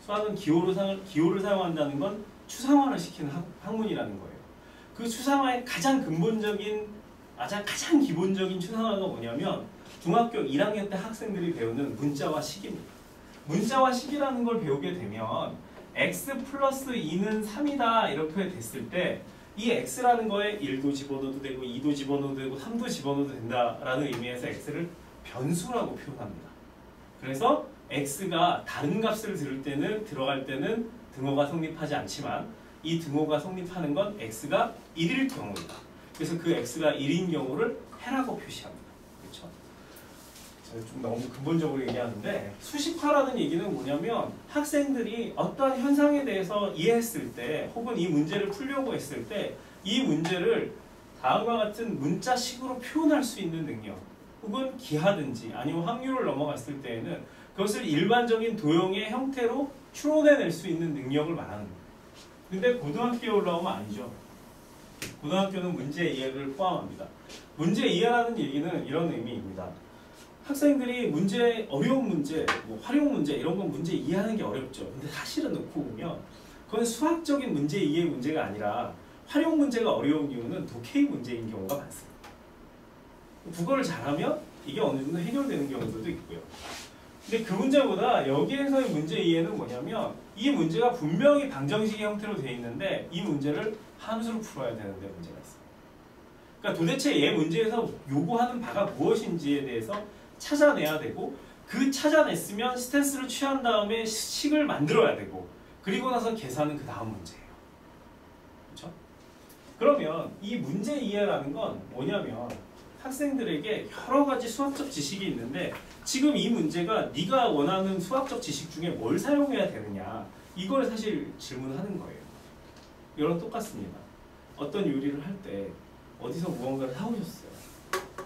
수학은 기호를 사용한다는 건 추상화를 시키는 학문이라는 거예요. 그 추상화의 가장 근본적인, 가장 기본적인 추상화가 뭐냐면 중학교 1학년 때 학생들이 배우는 문자와 식입니다. 문자와 식이라는 걸 배우게 되면 x 플러스 2는 3이다 이렇게 됐을 때 이 x라는 거에 1도 집어넣어도 되고 2도 집어넣어도 되고 3도 집어넣어도 된다라는 의미에서 x를 변수라고 표현합니다. 그래서 x가 다른 값을 들어갈 때는 등호가 성립하지 않지만 이 등호가 성립하는 건 x가 1일 경우이다. 그래서 그 x가 1인 경우를 해라고 표시합니다. 그렇죠? 좀 너무 근본적으로 얘기하는데 수식화라는 얘기는 뭐냐면 학생들이 어떠한 현상에 대해서 이해했을 때 혹은 이 문제를 풀려고 했을 때 이 문제를 다음과 같은 문자식으로 표현할 수 있는 능력 혹은 기하든지 아니면 확률을 넘어갔을 때에는 그것을 일반적인 도형의 형태로 추론해낼 수 있는 능력을 말하는 거예요. 근데 고등학교에 올라오면 아니죠. 고등학교는 문제 이해를 포함합니다. 문제 이해라는 얘기는 이런 의미입니다. 학생들이 어려운 문제, 뭐 활용 문제 이런 건 문제 이해하는 게 어렵죠. 근데 사실은 놓고 보면 그건 수학적인 문제 이해 문제가 아니라 활용 문제가 어려운 이유는 독해 문제인 경우가 많습니다. 국어를 잘하면 이게 어느 정도 해결되는 경우들도 있고요. 근데 그 문제보다 여기에서의 문제 이해는 뭐냐면 이 문제가 분명히 방정식의 형태로 되어 있는데 이 문제를 함수로 풀어야 되는데 문제가 있습니다. 그러니까 도대체 얘 문제에서 요구하는 바가 무엇인지에 대해서 찾아내야 되고 그 찾아냈으면 스탠스를 취한 다음에 식을 만들어야 되고 그리고 나서 계산은 그 다음 문제예요. 그렇죠? 그러면 이 문제 이해라는 건 뭐냐면 학생들에게 여러 가지 수학적 지식이 있는데 지금 이 문제가 네가 원하는 수학적 지식 중에 뭘 사용해야 되느냐 이걸 사실 질문하는 거예요. 이런 똑같습니다. 어떤 요리를 할 때 어디서 무언가를 사오셨어요.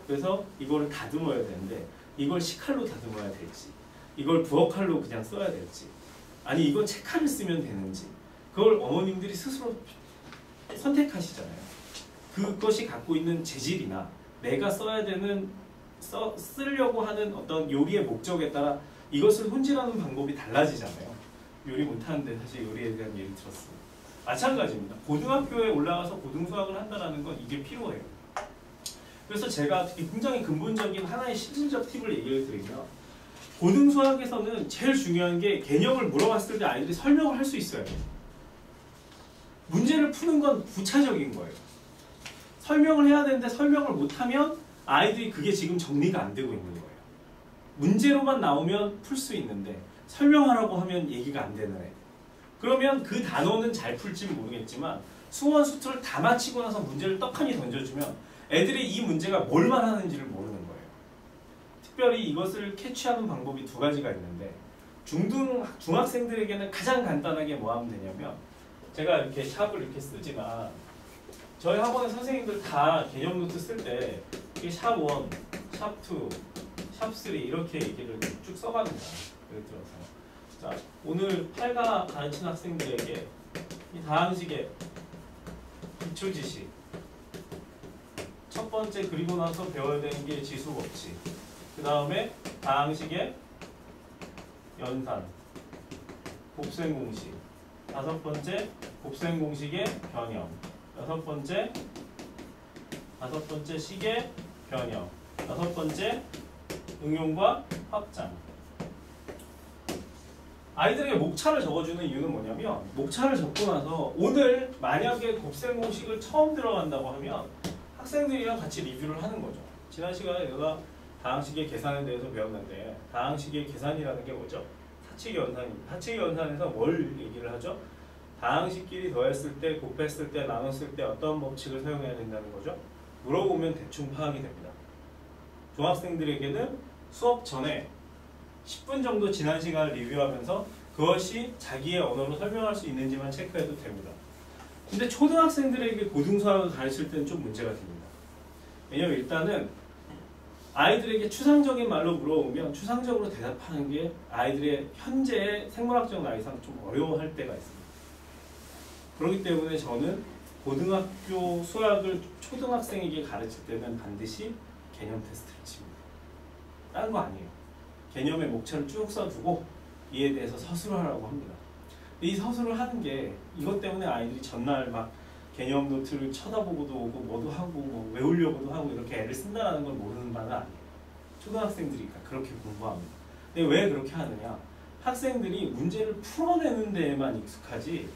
그래서 이거를 다듬어야 되는데 이걸 식칼로 다듬어야 될지 이걸 부엌칼로 그냥 써야 될지 아니 이거 채칼을 쓰면 되는지 그걸 어머님들이 스스로 선택하시잖아요. 그것이 갖고 있는 재질이나 내가 써야 되는 쓰려고 하는 어떤 요리의 목적에 따라 이것을 손질하는 방법이 달라지잖아요. 요리 못하는데 사실 요리에 대한 예를 들었습니다. 마찬가지입니다. 고등학교에 올라가서 고등수학을 한다는 건 이게 필요해요. 그래서 제가 굉장히 근본적인 하나의 실질적 팁을 얘기를 드리면 고등수학에서는 제일 중요한 게 개념을 물어봤을 때 아이들이 설명을 할 수 있어야 돼요. 문제를 푸는 건 부차적인 거예요. 설명을 해야 되는데 설명을 못하면 아이들이 그게 지금 정리가 안 되고 있는 거예요. 문제로만 나오면 풀 수 있는데 설명하라고 하면 얘기가 안 되는 애. 그러면 그 단어는 잘 풀지는 모르겠지만 수원 수투를 다 마치고 나서 문제를 떡하니 던져주면 애들이 이 문제가 뭘 말하는지를 모르는 거예요. 특별히 이것을 캐치하는 방법이 두 가지가 있는데 중학생들에게는 가장 간단하게 뭐 하면 되냐면 제가 이렇게 샵을 이렇게 쓰지만 저희 학원의 선생님들 다 개념 노트 쓸 때 이게 샵 1, 샵 2, 샵 3 이렇게 얘기를 쭉 써가는 거예요. 예를 들어서 자 오늘 8가 가르친 학생들에게 이 다항식의 기초 지식 첫 번째 그리고 나서 배워야 되는 게 지수 법칙 그 다음에 다항식의 연산 곱셈 공식 다섯 번째 곱셈 공식의 변형 다섯 번째 식의 변형 여섯 번째 응용과 확장 아이들에게 목차를 적어주는 이유는 뭐냐면 목차를 적고 나서 오늘 만약에 곱셈 공식을 처음 들어간다고 하면 학생들이랑 같이 리뷰를 하는 거죠. 지난 시간에 내가 다항식의 계산에 대해서 배웠는데 다항식의 계산이라는 게 뭐죠? 사칙 연산입니다. 사칙 연산에서 뭘 얘기를 하죠? 다항식끼리 더했을 때, 곱했을 때, 나눴을 때 어떤 법칙을 사용해야 된다는 거죠? 물어보면 대충 파악이 됩니다. 중학생들에게는 수업 전에 10분 정도 지난 시간을 리뷰하면서 그것이 자기의 언어로 설명할 수 있는지만 체크해도 됩니다. 근데 초등학생들에게 고등수학을 가르칠 때는 좀 문제가 됩니다. 왜냐면 일단은 아이들에게 추상적인 말로 물어보면 추상적으로 대답하는 게 아이들의 현재의 생물학적 나이상 좀 어려워할 때가 있습니다. 그렇기 때문에 저는 고등학교 수학을 초등학생에게 가르칠 때는 반드시 개념 테스트를 칩니다. 다른 거 아니에요. 개념의 목차를 쭉 써두고 이에 대해서 서술을 하라고 합니다. 이 서술을 하는 게 이것 때문에 아이들이 전날 막 개념 노트를 쳐다보고도 오고 뭐도 하고 뭐 외우려고도 하고 이렇게 애를 쓴다는 걸 모르는 바는 아니에요. 초등학생들이니까 그렇게 공부합니다. 근데 왜 그렇게 하느냐? 학생들이 문제를 풀어내는 데에만 익숙하지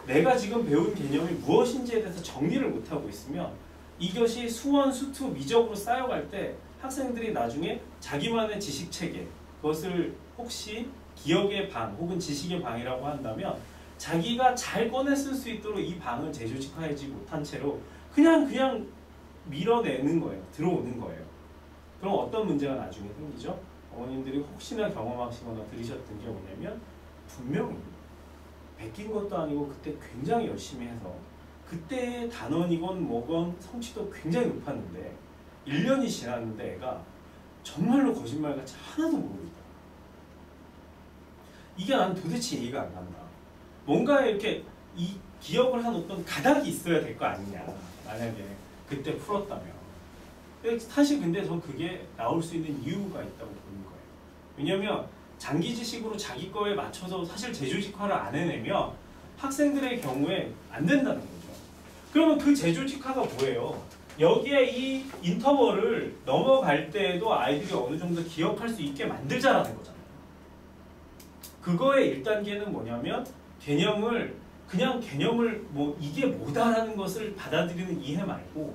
내가 지금 배운 개념이 무엇인지에 대해서 정리를 못하고 있으면 이것이 수원, 수투, 미적으로 쌓여갈 때 학생들이 나중에 자기만의 지식체계 그것을 혹시 기억의 방 혹은 지식의 방이라고 한다면 자기가 잘 꺼내 쓸 수 있도록 이 방을 재조직하지 못한 채로 그냥 밀어내는 거예요. 들어오는 거예요. 그럼 어떤 문제가 나중에 생기죠? 어머님들이 혹시나 경험하시거나 들으셨던 게 뭐냐면 분명히 베낀 것도 아니고 그때 굉장히 열심히 해서 그때의 단원이건 뭐건 성취도 굉장히 높았는데 1년이 지났는데 애가 정말로 거짓말같이 하나도 모르고 있다. 이게 난 도대체 이해가 안 간다. 뭔가 이렇게 이 기억을 한 어떤 가닥이 있어야 될 거 아니냐. 만약에 그때 풀었다면. 사실 근데 전 그게 나올 수 있는 이유가 있다고 보는 거예요. 왜냐면 장기 지식으로 자기 거에 맞춰서 사실 재조직화를 안 해내면 학생들의 경우에 안 된다는 거죠. 그러면 그 재조직화가 뭐예요? 여기에 이 인터벌을 넘어갈 때에도 아이들이 어느 정도 기억할 수 있게 만들자라는 거잖아요. 그거의 1단계는 뭐냐면 그냥 개념을 뭐 이게 뭐다라는 것을 받아들이는 이해 말고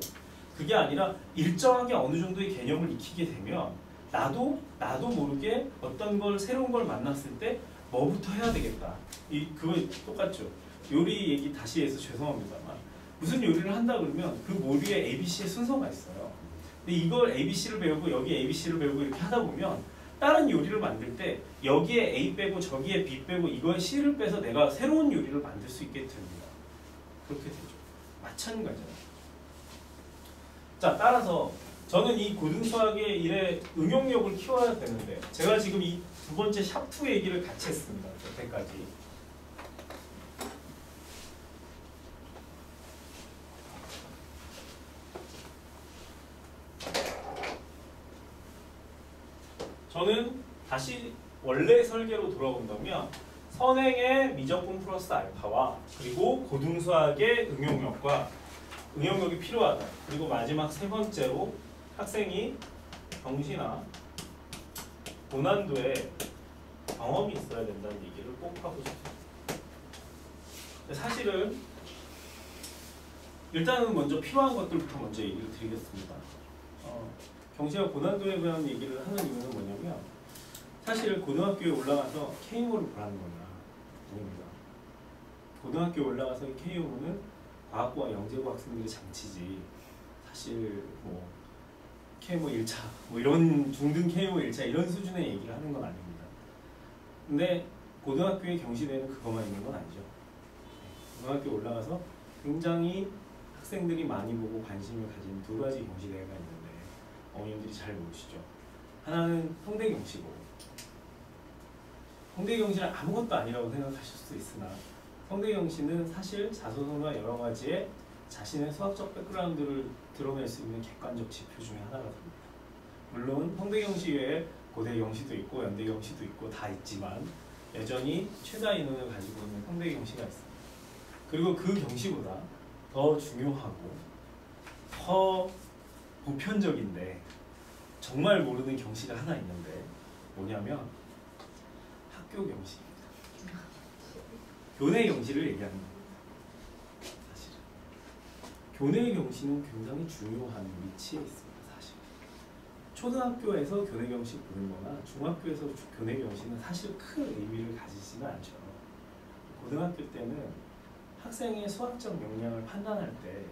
그게 아니라 일정하게 어느 정도의 개념을 익히게 되면 나도 모르게 어떤 걸 새로운 걸 만났을 때 뭐부터 해야 되겠다. 그거 똑같죠. 요리 얘기 다시 해서 죄송합니다만 무슨 요리를 한다 그러면 그 요리에 ABC의 순서가 있어요. 근데 이걸 ABC를 배우고 여기 ABC를 배우고 이렇게 하다 보면 다른 요리를 만들 때 여기에 A 빼고 저기에 B 빼고 이거에 C를 빼서 내가 새로운 요리를 만들 수 있게 됩니다. 그렇게 되죠. 마찬가지잖아요. 자, 따라서 저는 이 고등수학의 일의 응용력을 키워야 되는데 제가 지금 이 두 번째 샤프 얘기를 같이 했습니다. 여태까지. 저는 다시 원래 설계로 돌아온다면 선행의 미적분 플러스 알파와 그리고 고등수학의 응용력이 필요하다. 그리고 마지막 세 번째로 학생이 경시나 고난도에 경험이 있어야 된다는 얘기를 꼭 하고 싶습니다. 사실은 일단은 먼저 필요한 것들부터 먼저 얘기를 드리겠습니다. 경시와 고난도에 대한 얘기를 하는 이유는 뭐냐면 사실 고등학교에 올라가서 K모를 보라는 건 아닙니다. 고등학교에 올라가서 K모는 과학부와 영재고 학생들의 장치지 사실 뭐 K모 1차 뭐 이런 중등 K모 1차 이런 수준의 얘기를 하는 건 아닙니다. 근데 고등학교의 경시대회는 그것만 있는 건 아니죠. 고등학교에 올라가서 굉장히 학생들이 많이 보고 관심을 가진 두 가지 경시대회가 있는데 어머님들이 잘 모르시죠. 하나는 홍대경시고 홍대경시는 아무것도 아니라고 생각하실 수 있으나 홍대경시는 사실 자소서나 여러 가지의 자신의 수학적 백그라운드를 드러낼 수 있는 객관적 지표 중에 하나가 됩니다. 물론 홍대경시 외에 고대경시도 있고 연대경시도 있고 다 있지만 여전히 최다 인원을 가지고 있는 홍대경시가 있습니다. 그리고 그 경시보다 더 중요하고 더 보편적인데 정말 모르는 경시가 하나 있는데 뭐냐면 학교 경시입니다. 교내 경시를 얘기하는 겁니다. 사실은 교내 경시는 굉장히 중요한 위치에 있습니다. 사실 초등학교에서 교내 경시 보는 거나 중학교에서 교내 경시는 사실 큰 의미를 가지지는 않죠. 고등학교 때는 학생의 수학적 역량을 판단할 때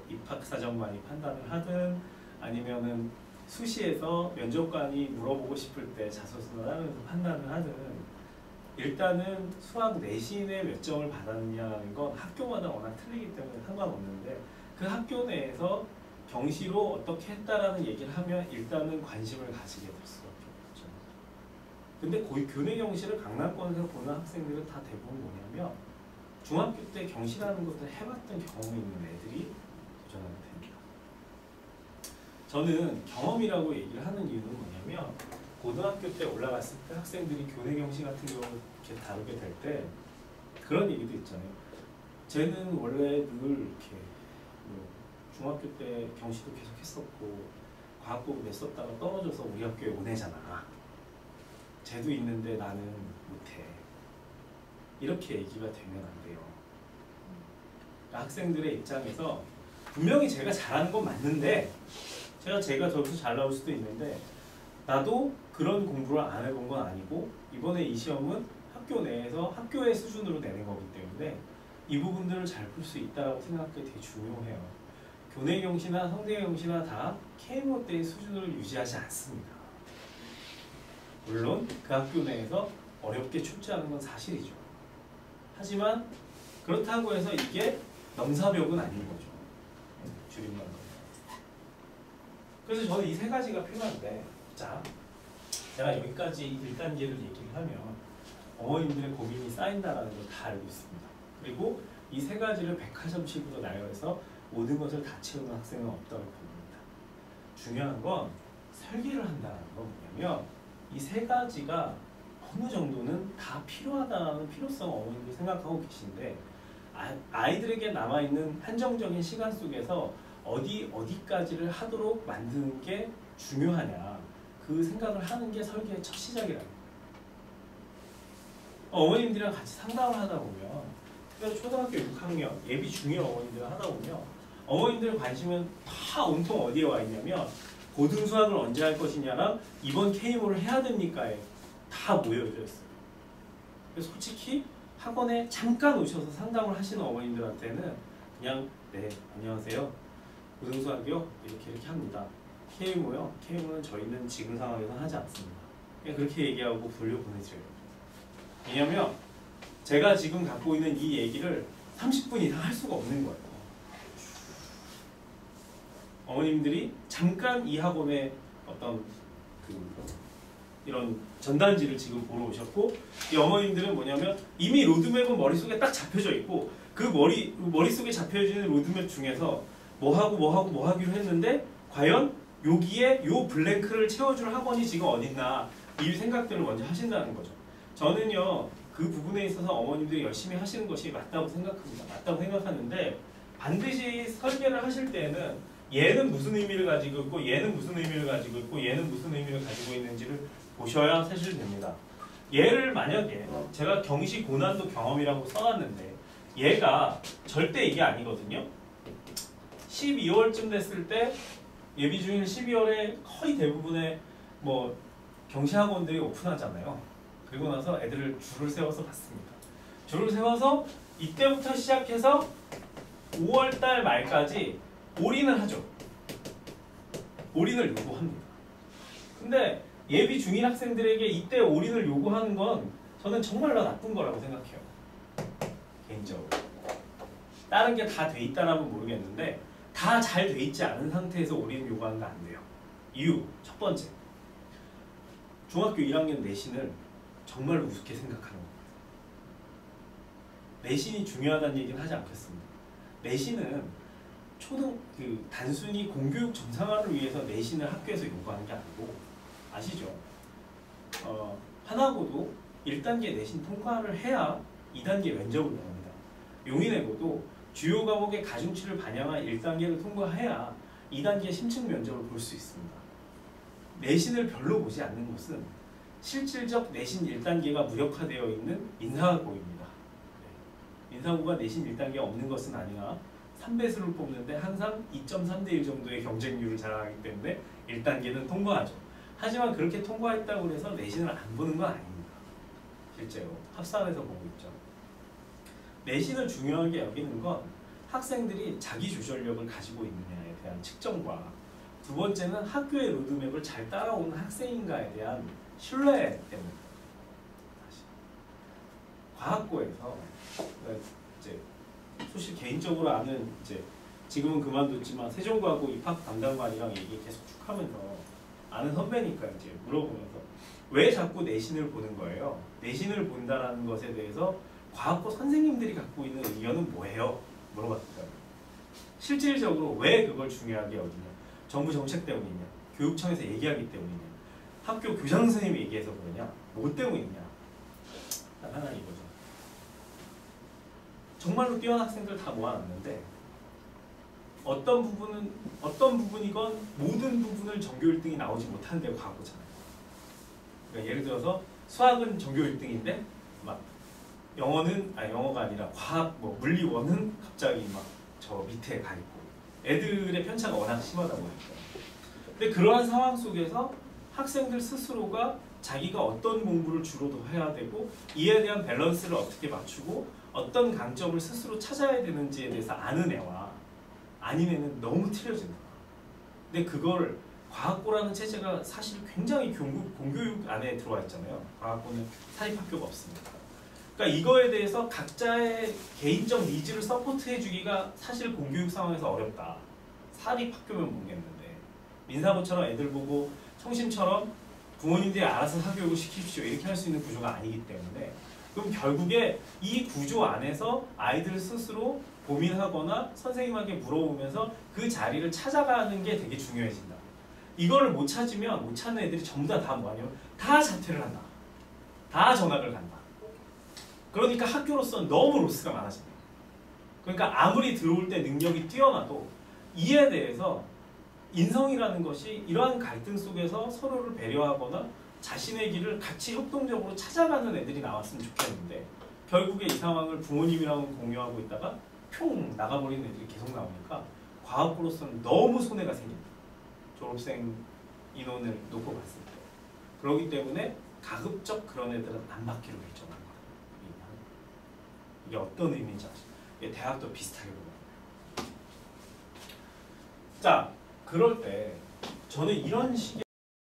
입학사정관이 판단을 하든 아니면은 수시에서 면접관이 물어보고 싶을 때 자소서를 하면서 판단을 하든 일단은 수학 내신에 몇 점을 받았냐는 건 학교마다 워낙 틀리기 때문에 상관없는데 그 학교 내에서 경시로 어떻게 했다라는 얘기를 하면 일단은 관심을 가지게 될 수밖에 없죠. 근데 교내 경시를 강남권에서 보는 학생들은 다 대부분 뭐냐면 중학교 때 경시라는 것을 해봤던 경험이 있는 애들이 도전하게 됩니다. 저는 경험이라고 얘기를 하는 이유는 뭐냐면 고등학교 때 올라갔을 때 학생들이 교내 경시 같은 경우를 이렇게 다루게 될 때 그런 얘기도 있잖아요. 쟤는 원래 늘 이렇게 뭐 중학교 때 경시도 계속 했었고 과학고를 냈었다가 떨어져서 우리 학교에 온 애잖아. 쟤도 있는데 나는 못해. 이렇게 얘기가 되면 안 돼요. 그러니까 학생들의 입장에서 분명히 제가 잘하는 건 맞는데 제가 저기서 잘 나올 수도 있는데 나도 그런 공부를 안 해본 건 아니고 이번에 이 시험은 학교 내에서 학교의 수준으로 내는 거기 때문에 이 부분들을 잘 풀 수 있다고 생각하기 되게 중요해요. 교내 경시나 성대 경시나 다 K모 때의 수준을 유지하지 않습니다. 물론 그 학교 내에서 어렵게 출제하는 건 사실이죠. 하지만 그렇다고 해서 이게 넘사벽은 아닌 거죠. 줄임말. 그래서 저는 이 세 가지가 필요한데, 자, 제가 여기까지 1단계를 얘기를 하면 어머님들의 고민이 쌓인다라는 걸 다 알고 있습니다. 그리고 이 세 가지를 백화점식으로 나열해서 모든 것을 다 채우는 학생은 없다고 봅니다. 중요한 건 설계를 한다는 건 뭐냐면 이 세 가지가 어느 정도는 다 필요하다는 필요성 어머님들이 생각하고 계신데 아이들에게 남아있는 한정적인 시간 속에서 어디까지를 하도록 만드는 게 중요하냐 그 생각을 하는 게 설계의 첫 시작이라는 거예요. 어머님들이랑 같이 상담을 하다 보면 특별히 초등학교 6학년 예비 중일 어머님들이랑 하다 보면 어머님들의 관심은 다 온통 어디에 와 있냐면 고등수학을 언제 할 것이냐랑 이번 K모를 해야 됩니까에 다 모여져 있어요. 그래서 솔직히 학원에 잠깐 오셔서 상담을 하시는 어머님들한테는 그냥 네 안녕하세요 고등수학이요 이렇게 합니다. K모요? K모는 저희는 지금 상황에서 하지 않습니다. 그냥 그렇게 얘기하고 돌려보내줘요. 왜냐면 제가 지금 갖고 있는 이 얘기를 30분 이상 할 수가 없는 거예요. 어머님들이 잠깐 이 학원에 어떤 이런 전단지를 지금 보러 오셨고 이 어머님들은 뭐냐면 이미 로드맵은 머릿속에 딱 잡혀져 있고 그 머릿속에 잡혀지는 로드맵 중에서 뭐 하기로 했는데 과연 여기에 요 블랭크를 채워줄 학원이 지금 어딨나 이 생각들을 먼저 하신다는 거죠. 저는요 그 부분에 있어서 어머님들이 열심히 하시는 것이 맞다고 생각합니다. 맞다고 생각하는데 반드시 설계를 하실 때는 얘는 무슨 의미를 가지고 있고 얘는 무슨 의미를 가지고 있고 얘는 무슨 의미를 가지고 있는지를 보셔야 사실 됩니다. 얘를 만약에 제가 경시 고난도 경험이라고 써놨는데 얘가 절대 이게 아니거든요. 12월쯤 됐을 때 예비 중일 12월에 거의 대부분의 뭐 경시학원들이 오픈하잖아요. 그리고 나서 애들을 줄을 세워서 봤습니다. 줄을 세워서 이때부터 시작해서 5월달 말까지 올인을 하죠. 올인을 요구합니다. 근데 예비 중일 학생들에게 이때 올인을 요구하는 건 저는 정말로 나쁜 거라고 생각해요. 개인적으로. 다른 게 다 돼 있다라면 모르겠는데 다 잘 돼 있지 않은 상태에서 올인을 요구하는 거 안 돼요. 이유, 첫 번째. 중학교 1학년 내신을 정말로 우습게 생각하는 겁니다. 내신이 중요하다는 얘기는 하지 않겠습니다. 내신은 단순히 공교육 정상화를 위해서 내신을 학교에서 요구하는 게 아니고 아시죠? 하나고도 1단계 내신 통과를 해야 2단계 면접을 나옵니다. 용인외고도 주요 과목의 가중치를 반영한 1단계를 통과해야 2단계 심층 면접을 볼 수 있습니다. 내신을 별로 보지 않는 것은 실질적 내신 1단계가 무력화되어 있는 인사고입니다. 인사고가 내신 1단계가 없는 것은 아니나 3배수를 뽑는데 항상 2.3대1 정도의 경쟁률을 자랑하기 때문에 1단계는 통과하죠. 하지만 그렇게 통과했다고 해서 내신을 안 보는 건 아닙니다. 실제로 합산해서 보고 있죠. 내신을 중요하게 여기는 건 학생들이 자기 조절력을 가지고 있느냐에 대한 측정과 두 번째는 학교의 로드맵을 잘 따라오는 학생인가에 대한 신뢰 때문에 사실 과학고에서 이제 사실 개인적으로 아는 이제 지금은 그만뒀지만 세종과고 입학 담당관이랑 얘기 계속 쭉 하면서 아는 선배니까 이제 물어보면서 왜 자꾸 내신을 보는 거예요? 내신을 본다라는 것에 대해서 과학고 선생님들이 갖고 있는 의견은 뭐예요? 물어봤어요. 실질적으로 왜 그걸 중요하게 여기냐? 정부 정책 때문이냐? 교육청에서 얘기하기 때문이냐? 학교 교장 선생님이 얘기해서 그러냐? 뭐 때문이냐? 딱 하나 이거죠. 정말로 뛰어난 학생들 다 모아놨는데 어떤 부분이건 모든 부분을 전교 1등이 나오지 못하는 데가 과거잖아요. 그러니까 예를 들어서 수학은 전교 1등인데 막 영어가 아니라 과학 물리 1은 갑자기 막 저 밑에 가 있고 애들의 편차가 워낙 심하다 보니까. 근데 그러한 상황 속에서 학생들 스스로가 자기가 어떤 공부를 주로 더 해야 되고 이에 대한 밸런스를 어떻게 맞추고 어떤 강점을 스스로 찾아야 되는지에 대해서 아는 애와 아닌 애는 너무 틀려진다. 근데 그걸 과학고라는 체제가 사실 굉장히 공교육 안에 들어와 있잖아요. 과학고는 사립학교가 없습니다. 그러니까 이거에 대해서 각자의 개인적 니즈를 서포트해주기가 사실 공교육 상황에서 어렵다. 사립학교면 모르겠는데 민사고처럼 애들 보고 청심처럼 부모님들이 알아서 사교육을 시키십시오 이렇게 할 수 있는 구조가 아니기 때문에 그럼 결국에 이 구조 안에서 아이들 스스로 고민하거나 선생님에게 물어보면서 그 자리를 찾아가는 게 되게 중요해진다. 이거를 못 찾으면 못 찾는 애들이 전부 다 뭐하냐면 다 자퇴를 한다. 다 전학을 간다. 그러니까 학교로서는 너무 로스가 많아집니다. 그러니까 아무리 들어올 때 능력이 뛰어나도 이에 대해서 인성이라는 것이 이러한 갈등 속에서 서로를 배려하거나 자신의 길을 같이 협동적으로 찾아가는 애들이 나왔으면 좋겠는데 결국에 이 상황을 부모님이랑 공유하고 있다가 평 나가버리는 애들이 계속 나오니까 과학고로서는 너무 손해가 생깁니다. 졸업생 인원을 놓고 봤을 때. 그렇기 때문에 가급적 그런 애들은 안 받기로 결정한 거예요. 이게 어떤 의미인지 아시죠? 이게 대학도 비슷하게 보면. 자, 그럴 때 저는 이런 식의